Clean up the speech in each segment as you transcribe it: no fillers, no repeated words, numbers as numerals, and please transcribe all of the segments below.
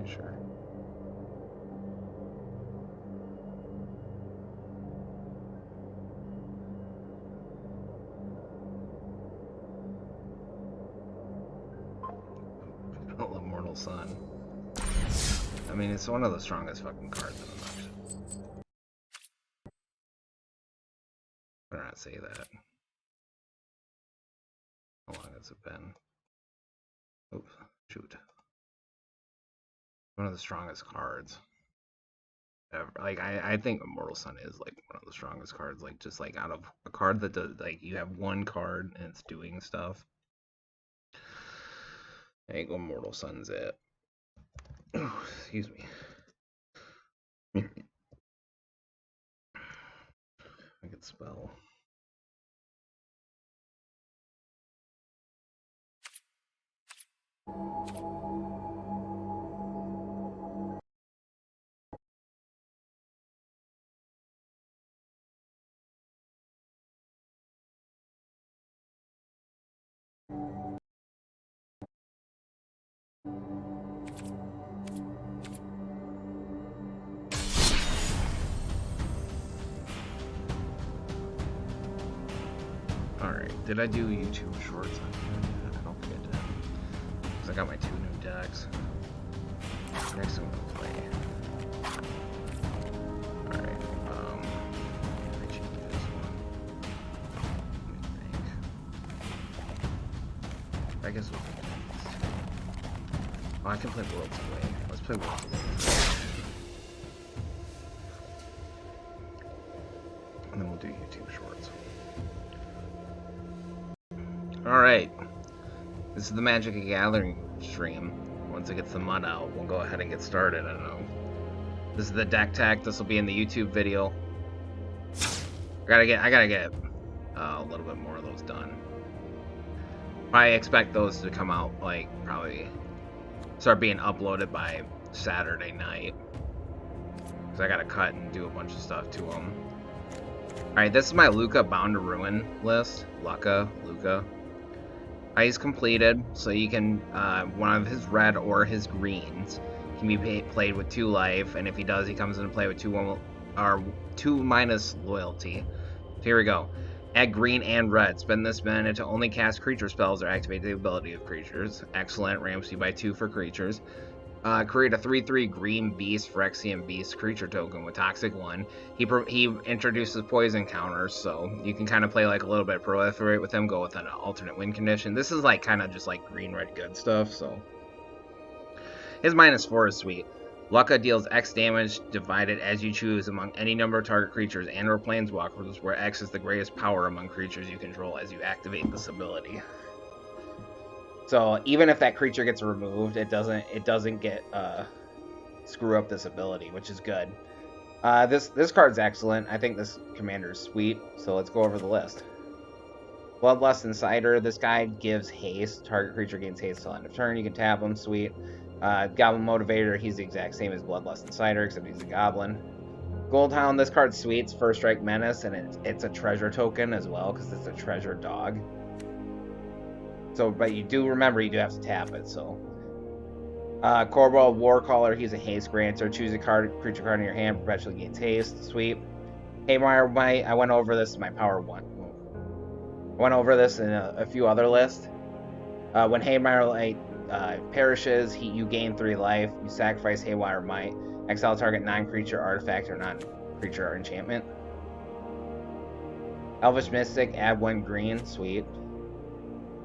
Sure. Immortal Sun. I mean, it's one of the strongest fucking cards in the auction. Better not say that. How long has it been? Oops, shoot. One of the strongest cards ever. Like, I think Immortal Sun is like one of the strongest cards. Like, just like out of a card that does, like, you have one card and it's doing stuff. I think Immortal Sun's it. Oh, excuse me. I could spell. Alright, did I do YouTube shorts on here? I don't think I did. Because I got my 2 new decks. Next I'm gonna play. Alright, I change this one. Let me think. I guess we'll play these. Oh, I can play Worlds Away. Let's play Worlds Away. And then we'll do YouTube shorts. Alright. This is the Magic the Gathering stream. Once it gets the mud out, we'll go ahead and get started. I don't know. This is the deck tech. This will be in the YouTube video. I gotta get a little bit more of those done. I expect those to come out, like, probably start being uploaded by Saturday night. Because I gotta cut and do a bunch of stuff to them. Alright, this is my Luca Bound to Ruin list. Luca. He's completed, so you can, one of his red or his greens can be played with 2 life, and if he does, he comes into play with 2 minus loyalty. So here we go. Add green and red. Spend this mana to only cast creature spells or activate the ability of creatures. Excellent. Ramps you by 2 for creatures. Create a 3/3 green beast Phyrexian beast creature token with Toxic 1. He introduces poison counters, so you can kind of play like a little bit proliferate with him, go with an alternate win condition. This is like kind of just like green red good stuff, so his -4 is sweet. Lucca deals X damage divided as you choose among any number of target creatures and or planeswalkers, where X is the greatest power among creatures you control as you activate this ability. So even if that creature gets removed, it doesn't get screw up this ability, which is good. This card's excellent. I think this commander is sweet. So let's go over the list. Bloodlust Insider. This guy gives haste. Target creature gains haste till end of turn. You can tap him. Sweet. Goblin Motivator. He's the exact same as Bloodlust Insider, except he's a goblin. Goldhound. This card's sweet. It's First Strike Menace, and it's a treasure token as well because it's a treasure dog. So, but you do remember you do have to tap it. So, Corboral Warcaller, he's a haste granter. Choose a creature card in your hand, perpetually gains haste. Sweet. Haymire Might, I went over this in my Power 1. I went over this in a few other lists. When Haymire Might perishes, you gain 3 life. You sacrifice Haywire Might. Exile target non-creature artifact or non-creature enchantment. Elvish Mystic, add 1 green. Sweet.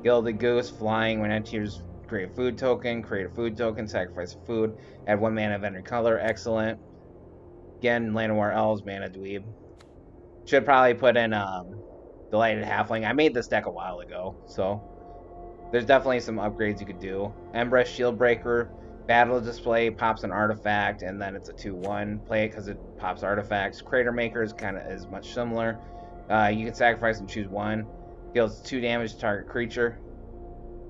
Gilded Goose, flying. When enters, create a food token. Create a food token. Sacrifice a food. Add 1 mana of every color. Excellent. Again, Llanowar Elves, mana dweeb. Should probably put in Delighted Halfling. I made this deck a while ago, so there's definitely some upgrades you could do. Embrace Shieldbreaker. Battle Display pops an artifact, and then it's a 2/1. Play it because it pops artifacts. Crater Maker is much similar. You can sacrifice and choose 1. Deals 2 damage to target creature.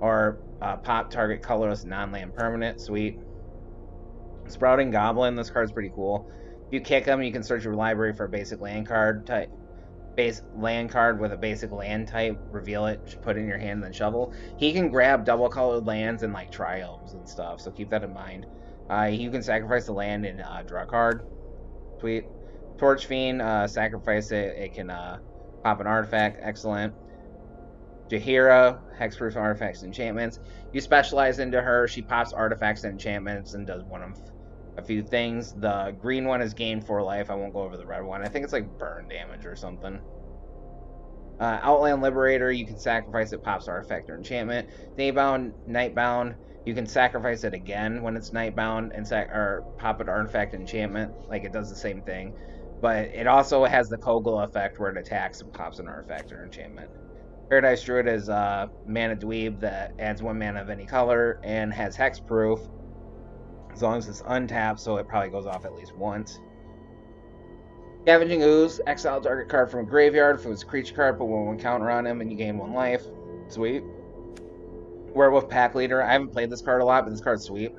Or pop target colorless non-land permanent. Sweet. Sprouting Goblin. This card's pretty cool. If you kick him, you can search your library for a basic land card type. Base land card with a basic land type. Reveal it, put it in your hand, then shovel. He can grab double colored lands and like tri-elves and stuff, so keep that in mind. You can sacrifice the land and draw a card. Sweet. Torch Fiend, sacrifice it. It can pop an artifact. Excellent. Jaheira, hexproof artifacts and enchantments. You specialize into her. She pops artifacts and enchantments and does one of a few things. The green one is gain 4 life. I won't go over the red one. I think it's like burn damage or something. Outland Liberator, you can sacrifice it, pops artifact or enchantment. Daybound, Nightbound, you can sacrifice it again when it's Nightbound and or pop an artifact enchantment. Like, it does the same thing. But it also has the Kogel effect where it attacks and pops an artifact or enchantment. Paradise Druid is a mana dweeb that adds 1 mana of any color and has hexproof as long as it's untapped, so it probably goes off at least once. Scavenging Ooze, exile target card from a graveyard. If it was a creature card, put 1/1 counter on him and you gain 1 life. Sweet. Werewolf Pack Leader. I haven't played this card a lot, but this card's sweet.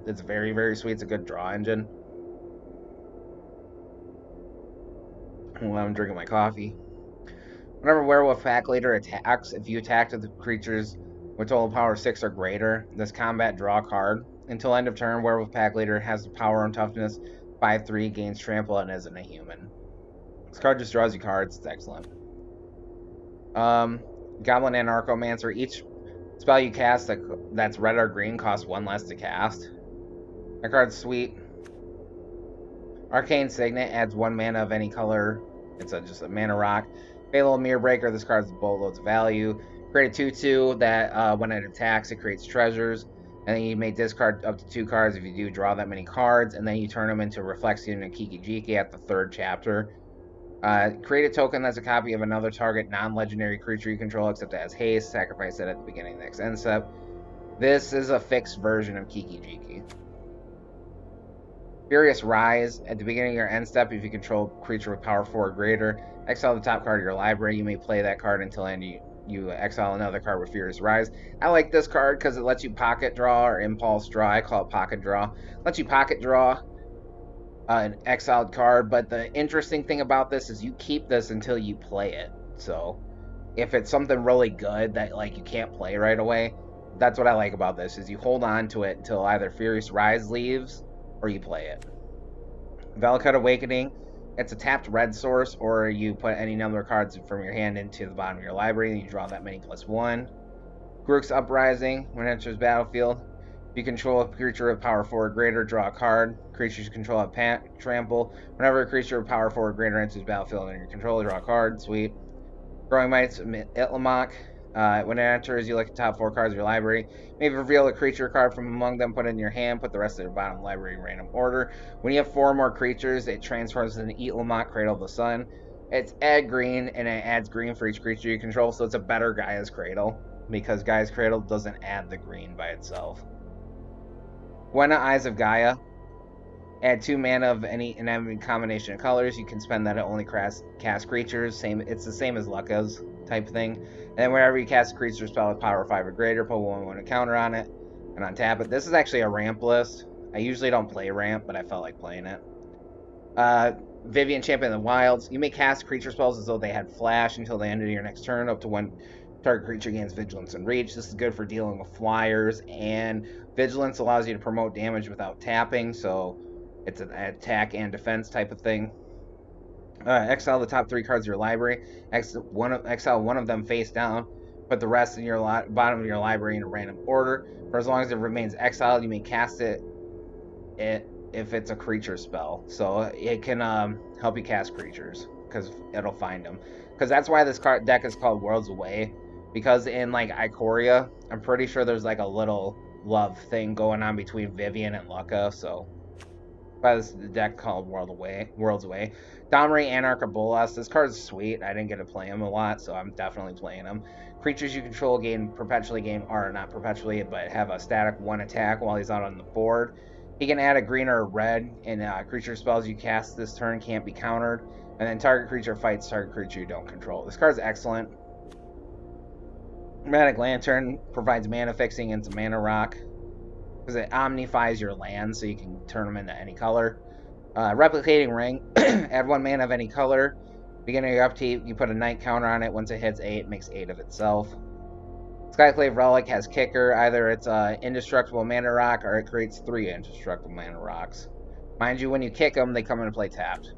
It's very, very sweet. It's a good draw engine. While I'm drinking my coffee. Whenever Werewolf Pack Leader attacks, if you attack with the creatures with total power 6 or greater, this combat draw a card. Until end of turn, Werewolf Pack Leader has the power and toughness 5/3, gains trample, and isn't a human. This card just draws you cards. It's excellent. Goblin Anarchomancer. Each spell you cast that's red or green costs 1 less to cast. That card's sweet. Arcane Signet adds 1 mana of any color. It's just a mana rock. Fatal Mirror Breaker. This card's boatloads of value. Create a 2/2 that when it attacks, it creates treasures. And then you may discard up to 2 cards if you do draw that many cards, and then you turn them into Reflexion and Kiki-Jiki at the 3rd chapter. Create a token that's a copy of another target non-legendary creature you control, except it has haste. Sacrifice it at the beginning of the next end step. This is a fixed version of Kiki-Jiki. Furious Rise. At the beginning of your end step, if you control a creature with power 4 or greater, exile the top card of your library. You may play that card until end you exile another card with Furious Rise. I like this card because it lets you pocket draw or impulse draw. I call it pocket draw. Lets you pocket draw an exiled card, but the interesting thing about this is you keep this until you play it. So if it's something really good that like you can't play right away, that's what I like about this, is you hold on to it until either Furious Rise leaves or you play it. Valakut Awakening. It's a tapped red source, or you put any number of cards from your hand into the bottom of your library and you draw that many +1. Grook's Uprising. When it enters battlefield, if you control a creature with power 4 or greater, draw a card. Creatures you control have trample. Whenever a creature with power 4 or greater enters battlefield under your control, draw a card. Sweet. Growing Mites Itlamok. When it enters, you look at the top 4 cards of your library. Maybe reveal a creature card from among them, put it in your hand, put the rest of your bottom library in random order. When you have 4 more creatures, it transforms into Itlamok, Cradle of the Sun. It's add green, and it adds green for each creature you control, so it's a better Gaia's Cradle, because Gaia's Cradle doesn't add the green by itself. Gwenna, Eyes of Gaia. Add 2 mana of any combination of colors. You can spend that to only cast creatures. It's the same as Lucca's type thing. And then whenever you cast a creature spell with power 5 or greater, put 1/1 counter on it and untap it. This is actually a ramp list. I usually don't play ramp, but I felt like playing it. Vivian, Champion of the Wilds. You may cast creature spells as though they had flash until the end of your next turn, up to 1 target creature gains vigilance and reach. This is good for dealing with flyers, and vigilance allows you to promote damage without tapping, so it's an attack and defense type of thing. Exile the top 3 cards of your library. Exile one of them face down. Put the rest in your bottom of your library in a random order. For as long as it remains exiled, you may cast it if it's a creature spell. So it can help you cast creatures, because it'll find them. Because that's why this deck is called Worlds Away. Because in like Ikoria, I'm pretty sure there's like a little love thing going on between Vivian and Lucca. So this is the deck called Worlds Away. Domri, Anarch of Bolas. This card's sweet. I didn't get to play him a lot, so I'm definitely playing him. Creatures you control or not perpetually, but have a static 1 attack while he's out on the board. He can add a green or a red, and creature spells you cast this turn can't be countered. And then target creature fights target creature you don't control. This card's excellent. Chromatic Lantern provides mana fixing into mana rock, because it omnifies your land, so you can turn them into any color. Replicating Ring. Add 1 mana of any color. Beginning of your upkeep, you put a night counter on it. Once it hits 8, it makes 8 of itself. Skyclave Relic has Kicker. Either it's Indestructible Mana Rock or it creates 3 Indestructible Mana Rocks. Mind you, when you kick them, they come into play tapped.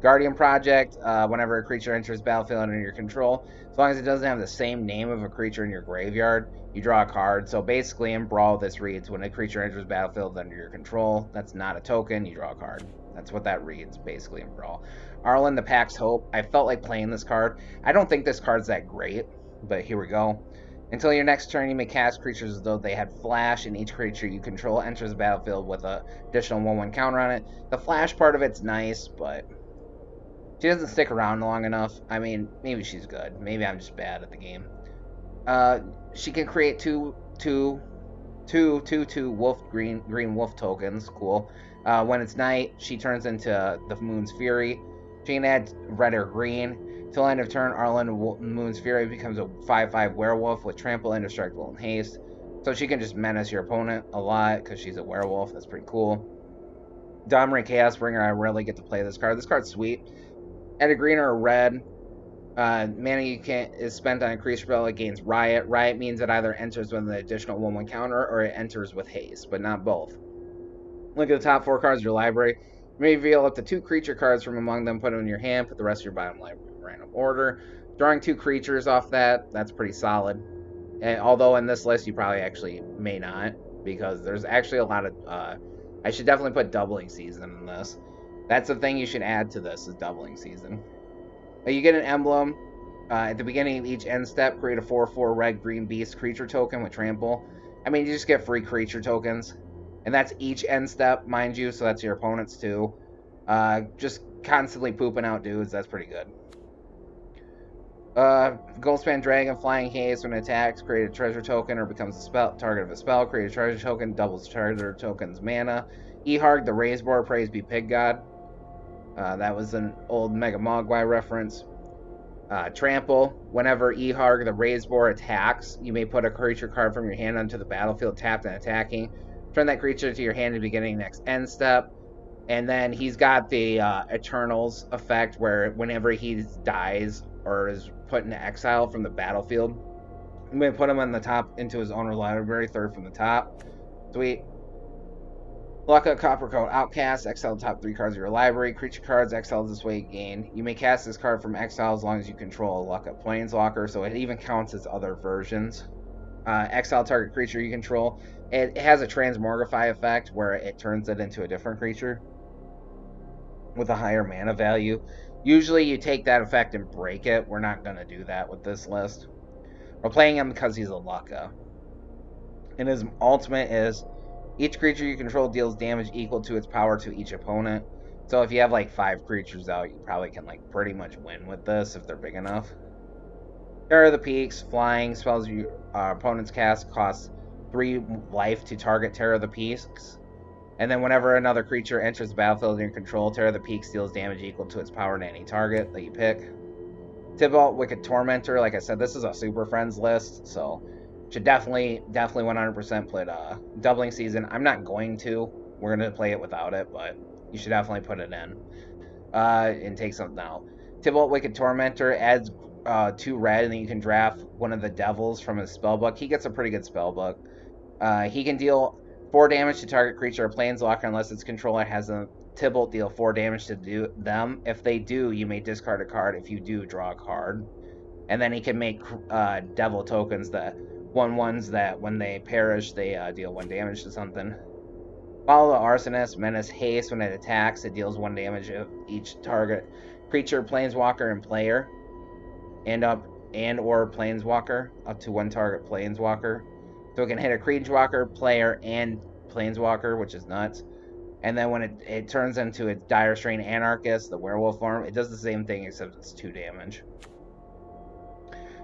Guardian Project, whenever a creature enters battlefield under your control, as long as it doesn't have the same name of a creature in your graveyard, you draw a card. So basically in Brawl, this reads, when a creature enters battlefield under your control, that's not a token, you draw a card. That's what that reads, basically, in Brawl. Arlen, the Pack's Hope. I felt like playing this card. I don't think this card's that great, but here we go. Until your next turn, you may cast creatures as though they had Flash, and each creature you control enters the battlefield with an additional 1/1 counter on it. The Flash part of it's nice, but she doesn't stick around long enough. I mean, maybe she's good. Maybe I'm just bad at the game. She can create two wolf green wolf tokens. Cool. When it's night, she turns into the Moon's Fury. She can add red or green. Till end of turn, Arlen Moon's Fury becomes a 5/5 werewolf with trample, indestructible, and haste. So she can just menace your opponent a lot because she's a werewolf. That's pretty cool. Dominant Chaosbringer, I rarely get to play this card. This card's sweet. Add a green or a red. Mana you can't is spent on a creature spell. It gains Riot. Riot means it either enters with an additional 1/1 counter or it enters with haste, but not both. Look at the top 4 cards of your library. You may reveal up to 2 creature cards from among them, put them in your hand, put the rest of your bottom library in random order. Drawing 2 creatures off that's pretty solid. And although in this list you probably actually may not, because there's actually a lot of... I should definitely put Doubling Season in this. That's the thing you should add to this, is Doubling Season. You get an emblem. At the beginning of each end step, create a 4/4 red-green beast creature token with trample. I mean, you just get free creature tokens. And that's each end step, mind you, so that's your opponent's too. Just constantly pooping out dudes, that's pretty good. Goldspan Dragon, Flying Haze, when it attacks, create a treasure token or becomes a target of a spell. Create a treasure token, doubles treasure token's mana. Eharg, the Raise Boar, Praise be Pig God. That was an old Mega Mogwai reference. Trample. Whenever Eharg, the Raise Boar, attacks, you may put a creature card from your hand onto the battlefield tapped and attacking. Turn that creature to your hand at the beginning next end step. And then he's got the Eternals effect, where whenever he dies or is put into exile from the battlefield, you may put him on the top into his owner's library, 3rd from the top. Sweet. Locka, Coppercoat Outcast, exile the top 3 cards of your library. Creature cards exiled this way gain. You may cast this card from exile as long as you control a Locka Planeswalker, so it even counts as other versions. Exile target creature you control. It has a Transmogrify effect where it turns it into a different creature with a higher mana value. Usually you take that effect and break it. We're not going to do that with this list. We're playing him because he's a Locka. And his ultimate is... each creature you control deals damage equal to its power to each opponent. So if you have like 5 creatures out, you probably can like pretty much win with this if they're big enough. Terror of the Peaks, flying, spells your opponent's cast costs 3 life to target Terror of the Peaks. And then whenever another creature enters the battlefield in your control, Terror of the Peaks deals damage equal to its power to any target that you pick. Tibalt, Wicked Tormentor, like I said, this is a Super Friends list, so... should definitely 100% put Doubling Season. I'm not going to. We're going to play it without it, but you should definitely put it in. And take something out. Tibalt, Wicked Tormentor adds 2 red, and then you can draft one of the devils from his spellbook. He gets a pretty good spellbook. He can deal 4 damage to target creature or planeswalker unless its controller has a Tibalt deal 4 damage to them. If they do, you may discard a card. If you do, draw a card. And then he can make devil tokens that... 1/1s that when they perish, they deal 1 damage to something. Follow the Arsonist, Menace Haste. When it attacks, it deals 1 damage of each target creature, planeswalker, and player. And or planeswalker, up to 1 target planeswalker. So it can hit a creature, player, and planeswalker, which is nuts. And then when it turns into a Dire Strain Anarchist, the werewolf form, it does the same thing except it's 2 damage.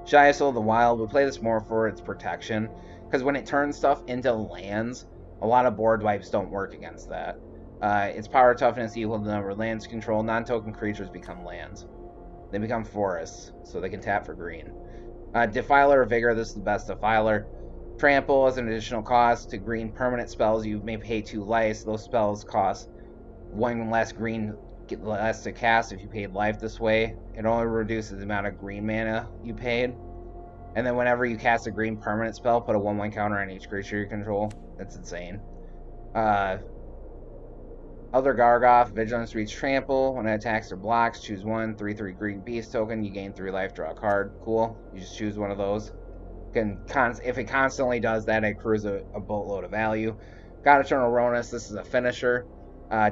Shiasul the Wild, we play this more for its protection, because when it turns stuff into lands, a lot of board wipes don't work against that. Its power toughness equal to the number of lands control. Non-token creatures become lands. They become forests, so they can tap for green. Defiler of Vigor, this is the best Defiler. Trample as an additional cost to green permanent spells. You may pay 2 life. Those spells cost 1 less green less to cast if you paid life this way. It only reduces the amount of green mana you paid. And then whenever you cast a green permanent spell, put a 1/1 counter on each creature you control. That's insane. Other Gargoth, Vigilance, Reach, Trample. When it attacks or blocks, choose 1 3/3 green beast token. You gain 3 life, draw a card. Cool. You just choose one of those. If it constantly does that, it accrues a boatload of value. God Eternal Ronus, this is a finisher.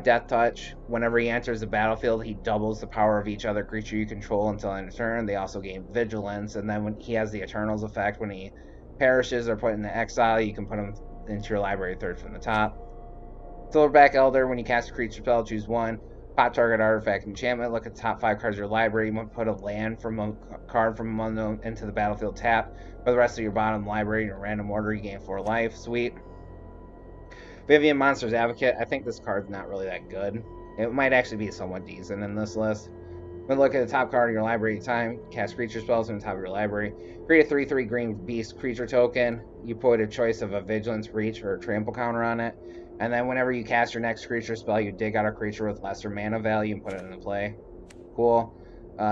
Death Touch. Whenever he enters the battlefield, he doubles the power of each other creature you control until end of turn. They also gain Vigilance, and then when he has the Eternals effect, when he perishes or put into exile, you can put him into your library third from the top. Silverback Elder, when you cast a creature spell, choose 1. Pop target artifact enchantment. Look at the top 5 cards of your library. You put a land from a card from among them into the battlefield tap. For the rest of your bottom library in a random order, you gain 4 life. Sweet. Vivian Monster's Advocate. I think this card's not really that good. It might actually be somewhat decent in this list. When look at the top card of your library time, cast creature spells from the top of your library. Create a 3/3 green beast creature token. You put a choice of a Vigilance, Reach, or a Trample counter on it. And then whenever you cast your next creature spell, you dig out a creature with lesser mana value and put it into play. Cool.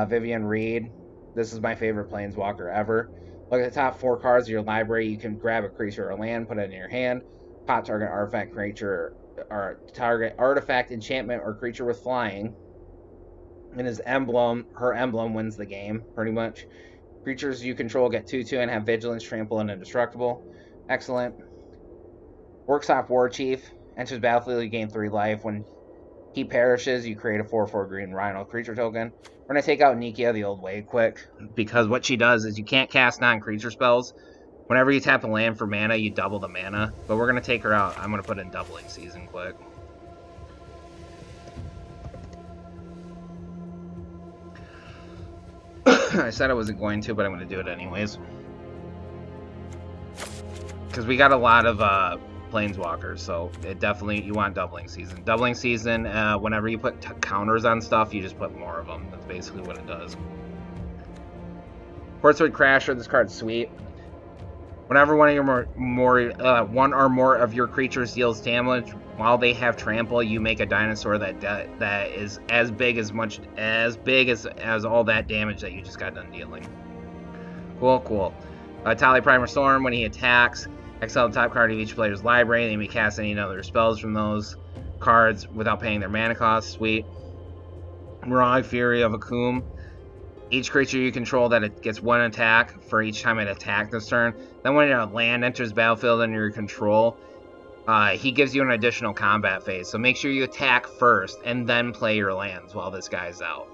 Vivian Reed. This is my favorite Planeswalker ever. Look at the top 4 cards of your library. You can grab a creature or land, put it in your hand. Pop target artifact creature, or target artifact, enchantment, or creature with flying. And his emblem, her emblem, wins the game, pretty much. Creatures you control get 2/2 and have Vigilance, Trample, and Indestructible. Excellent. Workshop War Chief. Enters battlefield, you gain 3 life. When he perishes, you create a 4/4 green Rhino creature token. We're going to take out Nikia the old way quick, because what she does is you can't cast non-creature spells. Whenever you tap a land for mana, you double the mana. But we're going to take her out. I'm going to put in Doubling Season quick. I said I wasn't going to, but I'm going to do it anyways. Because we got a lot of Planeswalkers, so it definitely, you want Doubling Season. Doubling Season, whenever you put counters on stuff, you just put more of them. That's basically what it does. Portswood Crasher, this card's sweet. Whenever one or more of your creatures deals damage while they have trample, you make a dinosaur that is as big as all that damage that you just got done dealing. Cool. Tali Primer Storm, when he attacks, exile the top card of each player's library. They may cast any other spells from those cards without paying their mana cost. Sweet. Mirage Fury of Akum. Each creature you control that it gets 1 attack for each time it attacked this turn. Then when a land enters battlefield under your control, he gives you an additional combat phase. So make sure you attack first and then play your lands while this guy's out.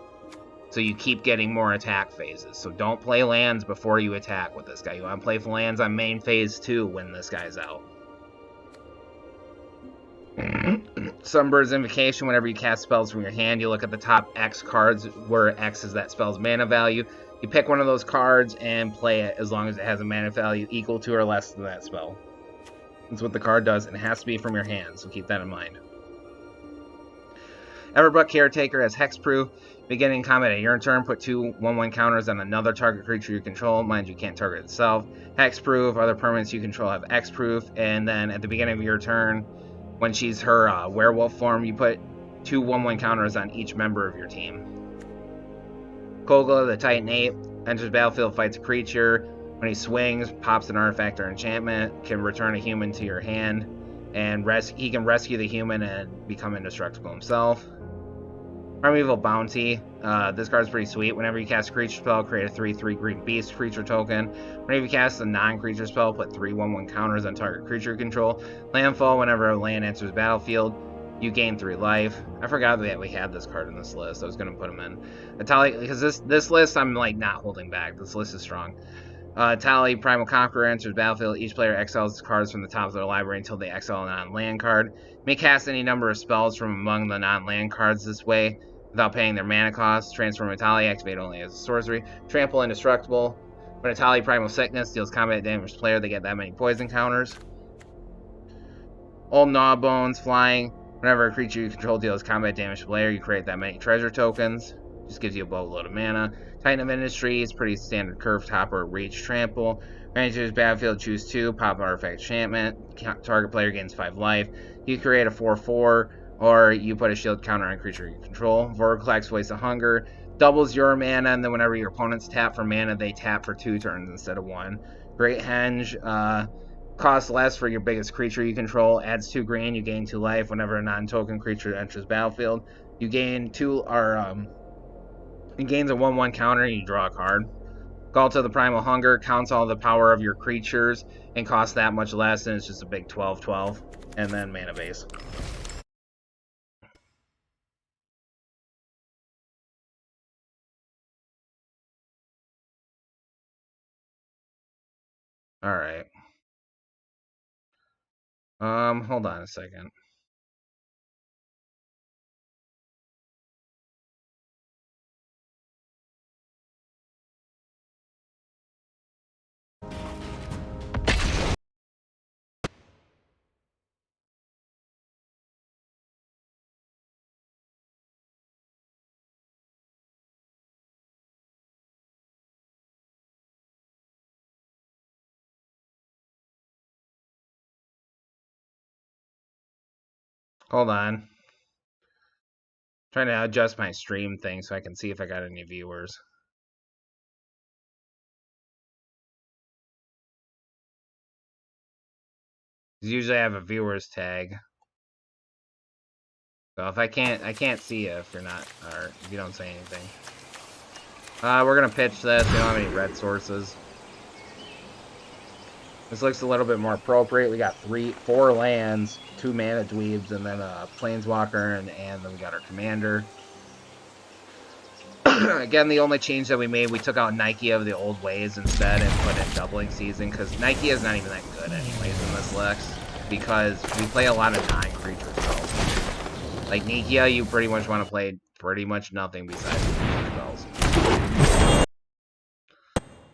So you keep getting more attack phases. So don't play lands before you attack with this guy. You want to play lands on main phase 2 when this guy's out. Sunbird's Invocation. Whenever you cast spells from your hand, you look at the top X cards where X is that spell's mana value. You pick one of those cards and play it as long as it has a mana value equal to or less than that spell. That's what the card does, and it has to be from your hand, so keep that in mind. Everbrook Caretaker has Hexproof. Beginning combat at your turn, put 2 1/1 counters on another target creature you control. Mind you, can't target itself. Hexproof. Other permanents you control have Xproof. And then at the beginning of your turn, when she's her werewolf form, you put 2 1/1 counters on each member of your team. Kogla, the Titan Ape, enters battlefield, fights a creature. When he swings, pops an artifact or enchantment, can return a human to your hand, and he can rescue the human and become indestructible himself. Primeval Bounty. This card's pretty sweet. Whenever you cast a creature spell, create a 3/3 green beast creature token. Whenever you cast a non-creature spell, put 3 1/1 counters on target creature control. Landfall. Whenever a land enters battlefield, you gain 3 life. I forgot that we had this card in this list. I was going to put him in. Because this list, I'm like not holding back. This list is strong. Tali, Primal Conqueror, enters battlefield. Each player exiles cards from the top of their library until they exile a non-land card. May cast any number of spells from among the non-land cards this way without paying their mana cost. Transform a Tali, activate only as a sorcery. Trample Indestructible. When a Tali Primal Sickness deals combat damage to player, they get that many poison counters. Old Gnawbones, Flying. Whenever a creature you control deals combat damage to player, you create that many treasure tokens. Just gives you a boatload of mana. Titan of Industry is pretty standard curve topper, Reach, Trample. Enters battlefield, choose 2, pop artifact enchantment. Target player gains 5 life. You create a 4/4, or you put a shield counter on creature you control. Voraclex, Voice of Hunger. doubles your mana, and then whenever your opponents tap for mana, they tap for 2 turns instead of 1. Great Henge, costs less for your biggest creature you control, adds 2 green, you gain 2 life. Whenever a non-token creature enters battlefield, you gain 2, it gains a 1/1 counter, and you draw a card. Call to the Primal Hunger, counts all the power of your creatures, and costs that much less, and it's just a big 12/12, and then mana base. Alright. Hold on a second. Hold on. Trying to adjust my stream thing so I can see if I got any viewers. Usually I have a viewers tag. So if I can't see you if you're not, or if you don't say anything. We're gonna pitch this. We don't have any red sources. This looks a little bit more appropriate. We got 4 lands, 2 mana dweebs, and then a planeswalker, and then we got our commander. Again, the only change that we made, we took out Nike of the old ways instead and put in doubling season, because Nike is not even that good anyways in this Lex, because we play a lot of non-creature spells. Like Nikia, you pretty much want to play pretty much nothing besides creature spells.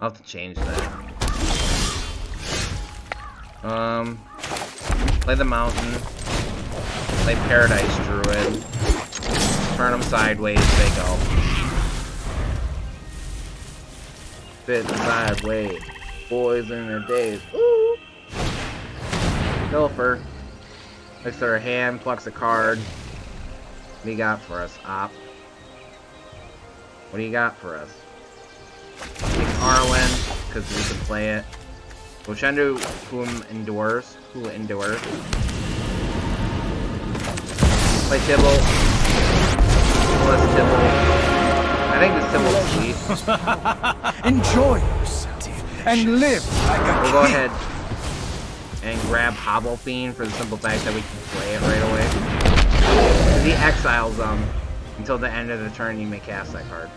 I'll have to change that. Play the mountain. Play Paradise Druid. Turn them sideways, they go. Fit sideways. Boys in their days. Woo! Pilfer. Looks at her hand, plucks a card. What do you got for us, Op? What do you got for us? Take Arwen, because we can play it. Boshendu, who endures. Play Tibble. Plus Tibble. I think this Tibble is sweet. Enjoy yourself and live like a king. We'll go ahead and grab Hobble Fiend for the simple fact that we can play it right away. He exiles them until the end of the turn. You may cast that card.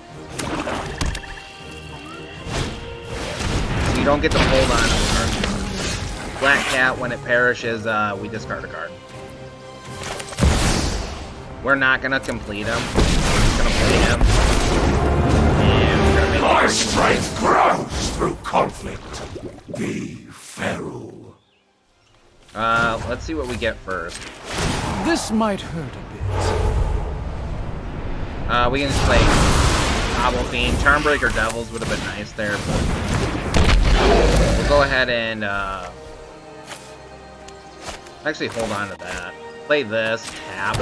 You don't get to hold on to the turn. Black Cat, when it perishes, we discard a card. We're not gonna complete him. We're just gonna play him. And we're gonna make My strength grows through conflict. Be feral. Let's see what we get first. This might hurt a bit. We can just play Hobble Fiend. Charmbreaker Devils would have been nice there, but we'll go ahead and actually hold on to that. Play this, tap,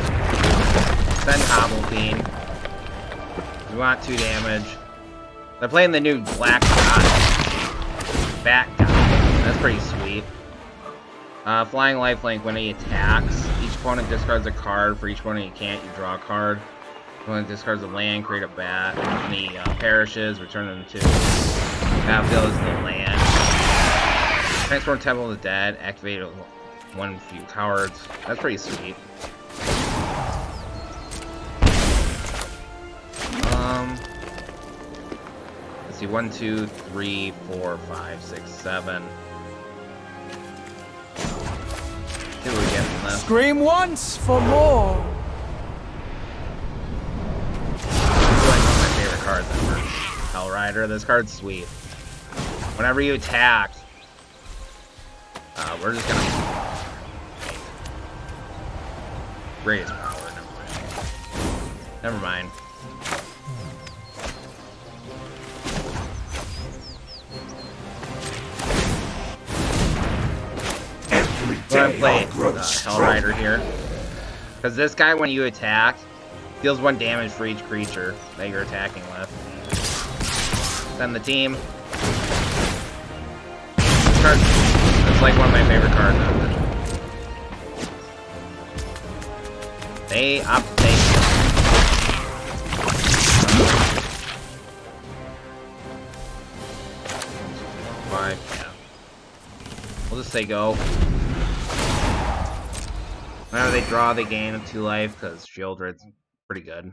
send Hobble Fiend. We want 2 damage. They're playing the new Black Dot. Bat Dot. That's pretty sweet. Flying Lifelink, when he attacks, each opponent discards a card. For each opponent you can't, you draw a card. Opponent discards a land, create a bat. When he perishes, return them to battlefield as the land. Transform Temple of the Dead, activate 1 few cards. That's pretty sweet. Let's see, 1, 2, 3, 4, 5, 6, 7. See what we get from this. Scream once for more. This is like one of my favorite cards ever. Hellrider. This card's sweet. Whenever you attack, we're just gonna raise power. Never mind. We're gonna play Hellrider here. Because this guy, when you attack, Deals 1 damage for each creature that you're attacking with. Send the team. Card. That's like one of my favorite cards ever. They update. Five, yeah. We'll just say go. Whenever they draw, they gain 2 life because Shield Red's pretty good.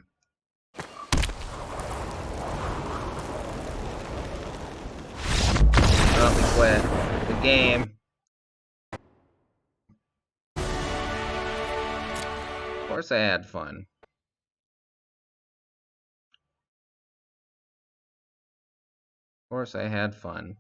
Oh, we quit. Good game. Of course I had fun. Of course I had fun.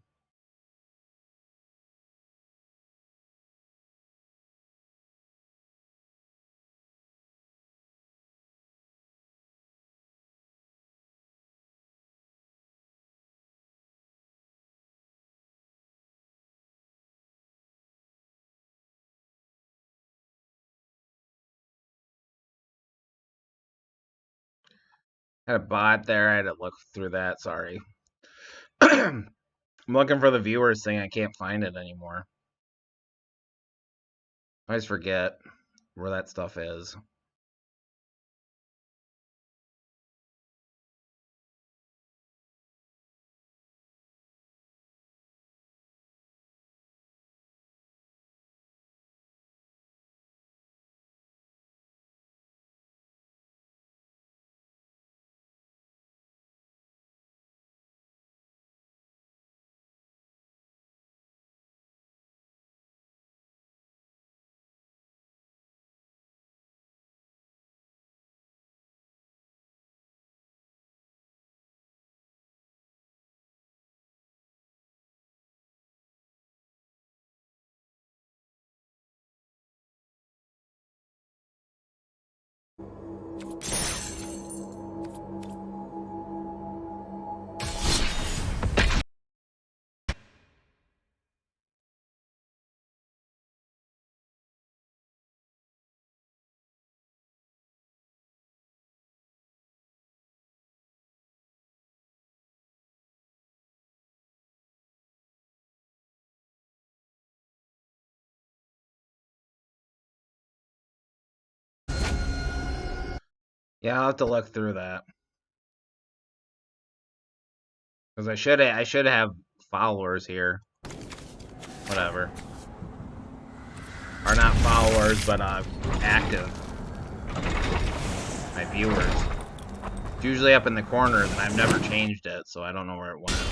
Had a bot there, I had to look through that, sorry. I'm looking for the viewers thing, I can't find it anymore. I always forget where that stuff is. Yeah, I'll have to look through that. Because I should have followers here. Whatever. Or not followers, but active. My viewers. It's usually up in the corner, and I've never changed it, so I don't know where it went.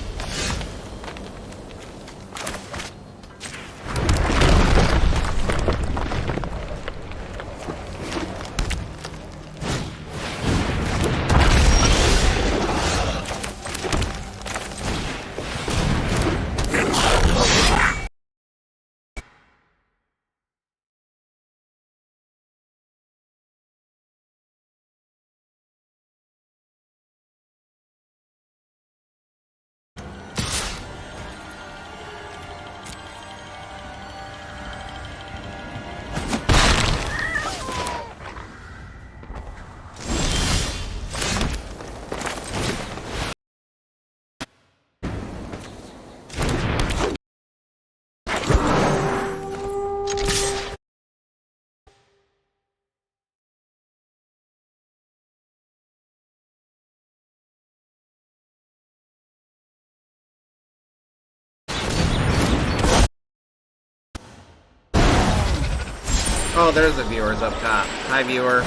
Oh, there's the viewers up top. Hi, viewer.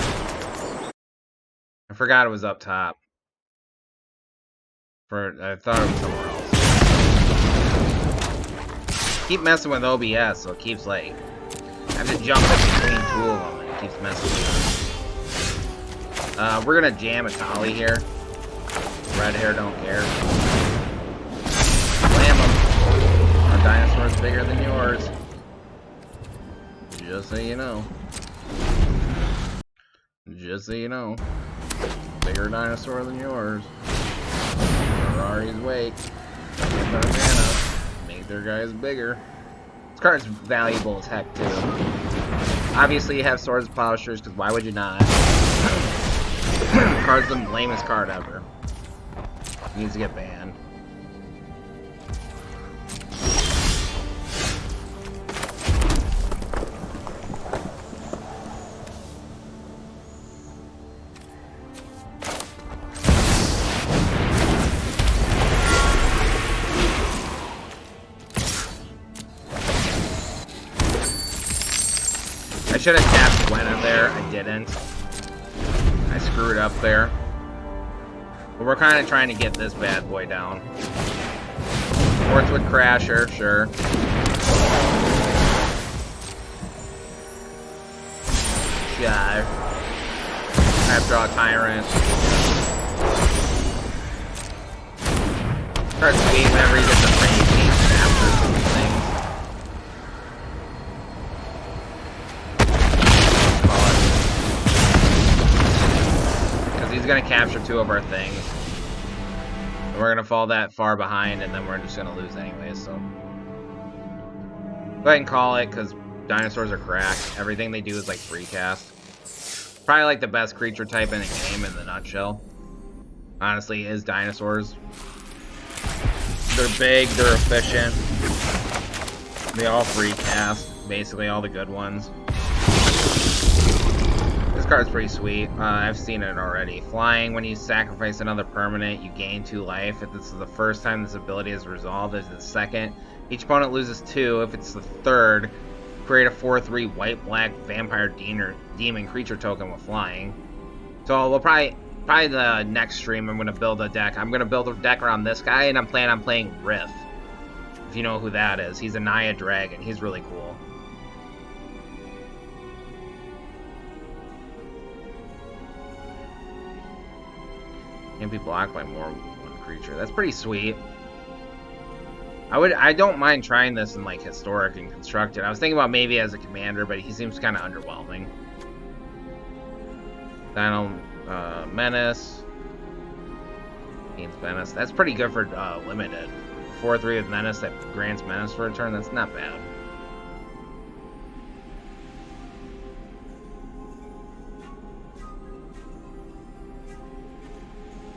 I forgot it was up top. I thought it was somewhere else. Keep messing with OBS, so it keeps like I have to jump in between 2 of them, and it keeps messing with them. We're gonna jam a Tali here. Red hair don't care. Slam them. Our dinosaur's bigger than yours. Just so you know. Just so you know. Bigger dinosaur than yours. Ferrari's weight. Get better mana. Make their guys bigger. This card's valuable as heck, too. Obviously, you have Swords Plowshares, because why would you not? Card's the lamest card ever. Needs to get banned. I should have tapped Gwen there. I didn't. I screwed up there. But we're kind of trying to get this bad boy down. Portswood Crasher, sure. Yeah. Trap Draw Tyrant. Card sweet whenever you get the frame change after some things. Because he's going to capture 2 of our things. We're gonna fall that far behind, and then we're just gonna lose anyway, so. Go ahead and call it, because dinosaurs are cracked. Everything they do is like free cast. Probably like the best creature type in the game in the nutshell. Honestly, is dinosaurs. They're big, they're efficient. They all free cast, basically all the good ones. This card's pretty sweet. I've seen it already. Flying, when you sacrifice another permanent, you gain 2 life. If this is the first time this ability is resolved, if it's the second, each opponent loses 2. If it's the third, create a 4/3 white-black vampire demon creature token with flying. So we'll probably the next stream I'm gonna build a deck. I'm gonna build a deck around this guy, and I'm planning on playing Riff. If you know who that is, he's a Naya dragon. He's really cool. Can't be blocked by more than one creature. That's pretty sweet. I don't mind trying this in like historic and constructed. I was thinking about maybe as a commander, but he seems kind of underwhelming. Final Menace. Gains Menace. That's pretty good for limited. 4/3 with Menace that grants Menace for a turn. That's not bad.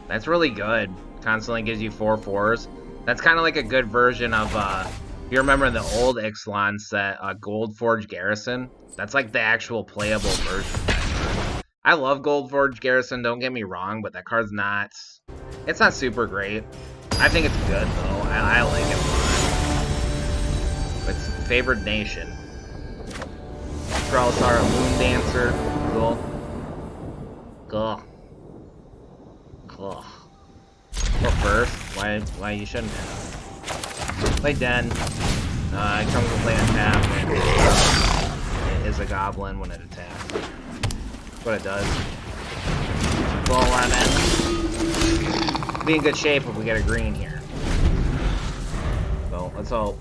That's really good. Constantly gives you 4/4s. That's kind of like a good version of, if you remember the old Ixalan set, Goldforge Garrison. That's like the actual playable version. I love Goldforge Garrison, don't get me wrong, but that card's not, it's not super great. I think it's good, though. I like it a lot. It's Favored Nation. Kralsar, Moon Dancer. Cool. Cool. Cool. Go first. Why you shouldn't have. Play Den. It comes with play untap. It is a goblin when it attacks. That's what it does. Full lemon. Be in good shape if we get a green here. So let's hope.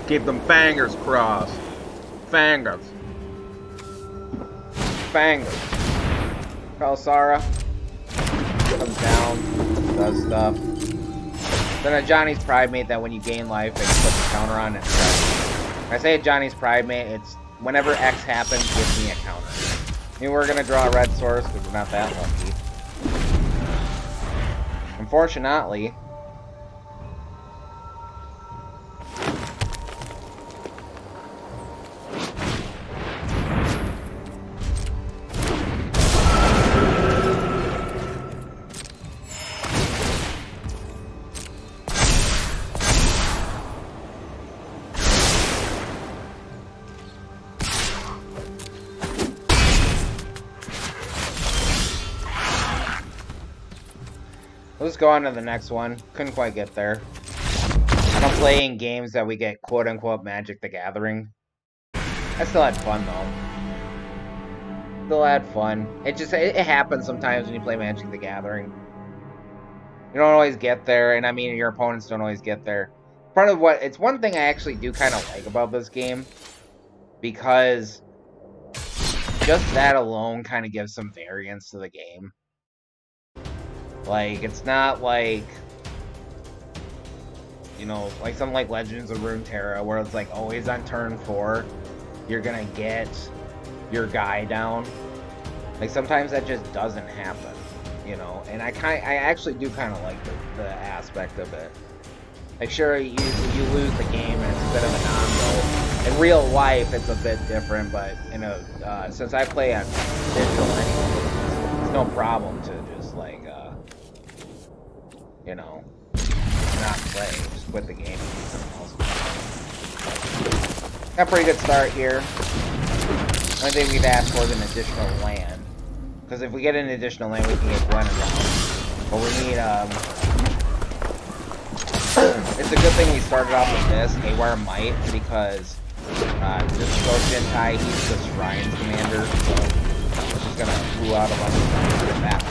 Keep them fingers crossed. Fingers. Fingers. Kalsara comes down, does stuff. Then a Johnny's Pride Mate that when you gain life, it puts a counter on it. When I say a Johnny's Pride Mate, it's whenever X happens, gives me a counter. I mean, we're gonna draw a red source because we're not that lucky. Unfortunately. Let's go on to the next one. Couldn't quite get there. I'm playing games that we get quote-unquote Magic the Gathering. I still had fun, though. Still had fun. It happens sometimes when you play Magic the Gathering. You don't always get there, and I mean, your opponents don't always get there. Part of what... It's one thing I actually do kind of like about this game. Because just that alone kind of gives some variance to the game. Like, it's not like, you know, like something like Legends of Runeterra, where it's like always on turn 4, you're gonna get your guy down. Like sometimes that just doesn't happen, you know. And I actually do kind of like the aspect of it. Like sure, you lose the game and it's a bit of a non-goal. In real life, it's a bit different, but you know, since I play on digital anyway, it's no problem to just like you know, not play, just quit the game and do something else. Got a pretty good start here. Only thing we've asked for is an additional land. Because if we get an additional land, we can get Gwen around. But we need, it's a good thing we started off with this, Haywire Might, because, this Ghost Gentai, he's the Shrines Commander, so it's just gonna blew out a bunch of things with that.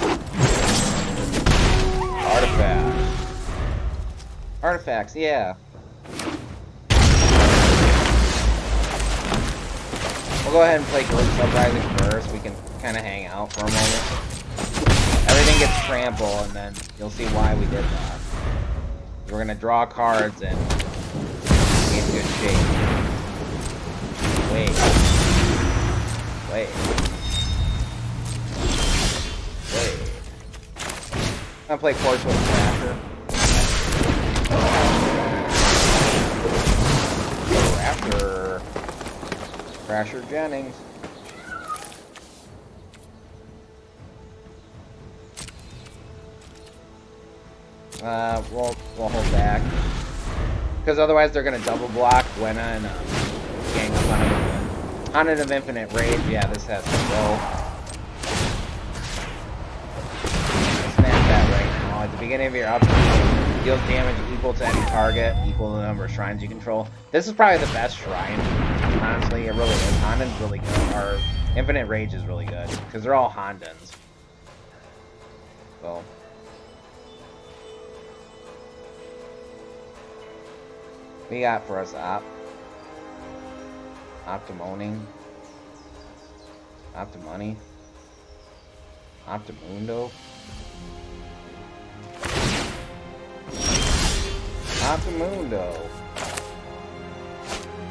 Artifacts, yeah. We'll go ahead and play Ghost Uprising first. We can kind of hang out for a moment. Everything gets trample, and then you'll see why we did that. We're gonna draw cards and be in good shape. Wait. I'm gonna play Course with Crasher. Crasher Jennings. We'll hold back. Because otherwise they're gonna double block Gwenna and gang up on it. Haunted of Infinite Rage, yeah, this has to go. Snap that right now. At the beginning of your upkeep, deals damage equal to any target, equal to the number of shrines you control. This is probably the best shrine. Honestly, it really is. Honden's really good. Or Infinite Rage is really good. Because they're all Hondens. So. What do you got for us, Optimoning? Optimoney? Optimundo? Optimundo.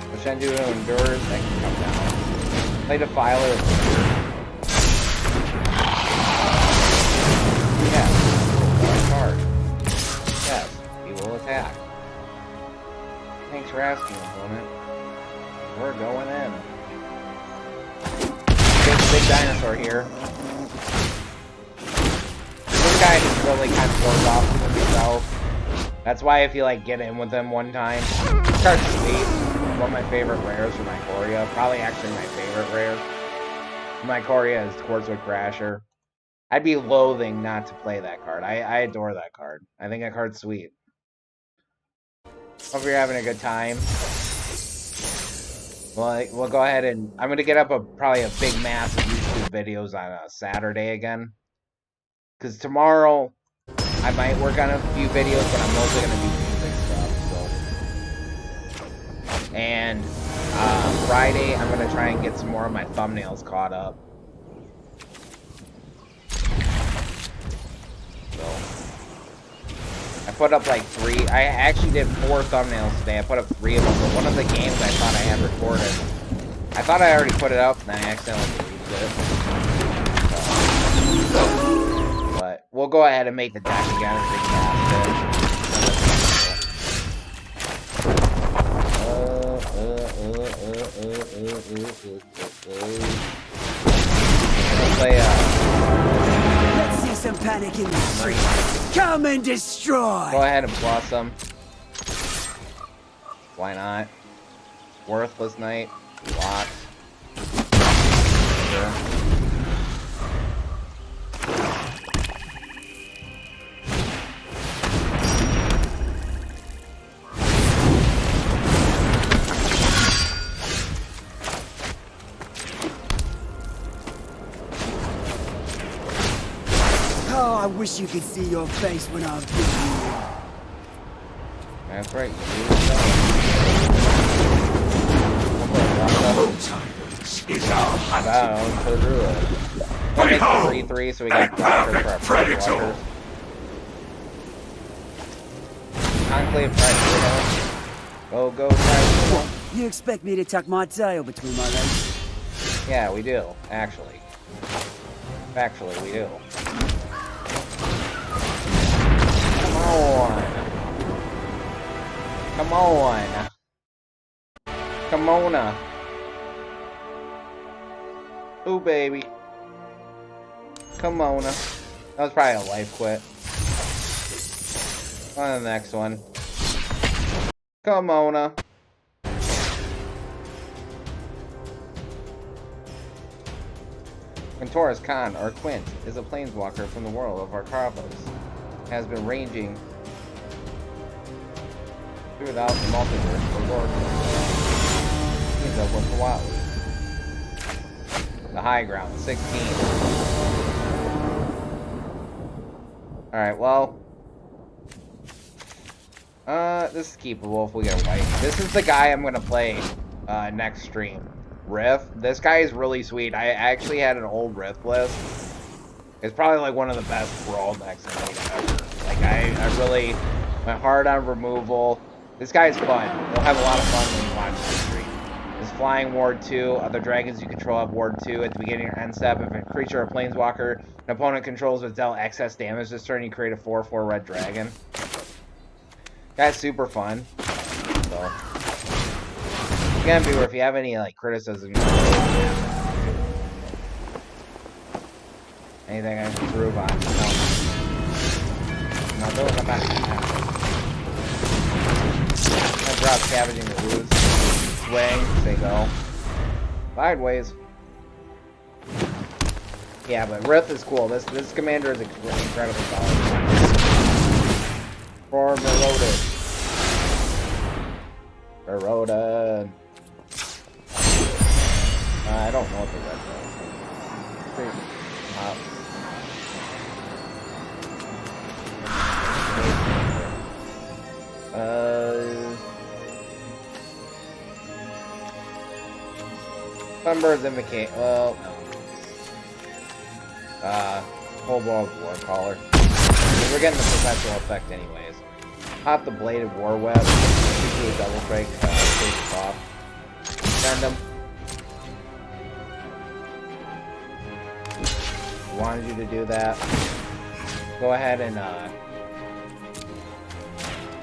What should I do to Endures? That can come down. Play Defiler. Yes. Card. Yes. He will attack. Thanks for asking, opponent. We're going in. Big dinosaur here. This guy just really kind of goes off with himself. That's why if you like get in with him one time, start sweet. One of my favorite rares for my Korea. Probably actually my favorite rare. My Korea is Quartzwood Crasher. I'd be loathing not to play that card. I adore that card. I think that card's sweet. Hope you're having a good time. Well, we'll go ahead and I'm gonna get up probably a big mass of YouTube videos on a Saturday again. Cause tomorrow I might work on a few videos, but I'm mostly gonna do music stuff. So, and Friday I'm gonna try and get some more of my thumbnails caught up. So. I put up like 3. I actually did 4 thumbnails today. I put up 3 of them, but one of the games I thought I had recorded. I thought I already put it up, and I accidentally deleted it. But we'll go ahead and make the deck again and recast it. We'll play Let's see some panic in the streets. Come and destroy! Go ahead and plus them. Why not? Worthless Knight. Locked. Sure. Oh, I wish you could see your face when I'm with you. That's right. Is our hunting. Put it through it. We'll make 3/3, so we got blockers for our blockers. Conclave Predator. Go, Predator. You expect me to tuck my tail between my legs? Yeah, we do, actually. Actually, we do. Come on. Come on. Come on. Ooh, baby. Come on. That was probably a life quit. On to the next one. Come on. Taurus Khan, or Quint, is a planeswalker from the world of Arcavos. Has been ranging throughout the multiverse for Lord. He's up with Hawaii. The high ground, 16. Alright, well. This is keepable if we get a white. This is the guy I'm gonna play next stream. Riff. This guy is really sweet. I actually had an old Riff list. It's probably like one of the best Brawl decks I made ever. Like I really went hard on removal. This guy's fun. You'll have a lot of fun when you watch this stream. This Flying Ward 2. Other dragons you control have Ward 2 at the beginning of your end step. If a creature or planeswalker an opponent controls was dealt excess damage this turn, you create a 4/4 red dragon. That's super fun. So again, viewer, if you have any like criticism, anything I can improve on, no, those I'm not gonna have. I drop Scavenging the Woods. Swing, say go. Sideways. Yeah, but Riff is cool. This commander is incredibly solid. For Merodin. Merodin. I don't know what the red does. Pretty hot. Sunbird's Invocate. Well, no. Cold War Caller. We're getting the perpetual effect anyways. Pop the Bladed War Web. Do a double strike. Take it off. Send them. Wanted you to do that. Go ahead and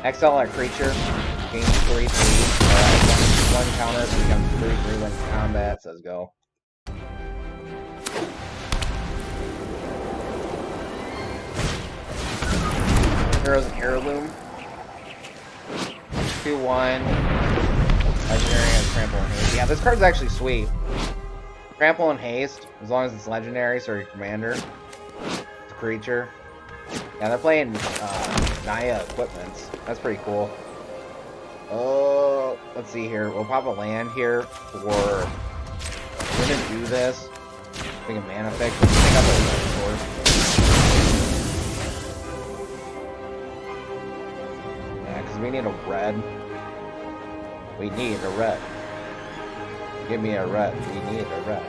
exile our creature. Gain 3/3. One counter becomes 3/3 when combat. Says go. Heroes and Heirloom. 2/1. Legendary and Trample and Haste. Yeah, this card's actually sweet. Trample and Haste, as long as it's legendary, so your commander. It's a creature. Yeah, they're playing Naya equipments. That's pretty cool. Let's see here. We'll pop a land here for. We're gonna do this. Bring a mana fix. Let's pick up a source. Yeah, because we need a red. We need a red. Give me a red. We need a red.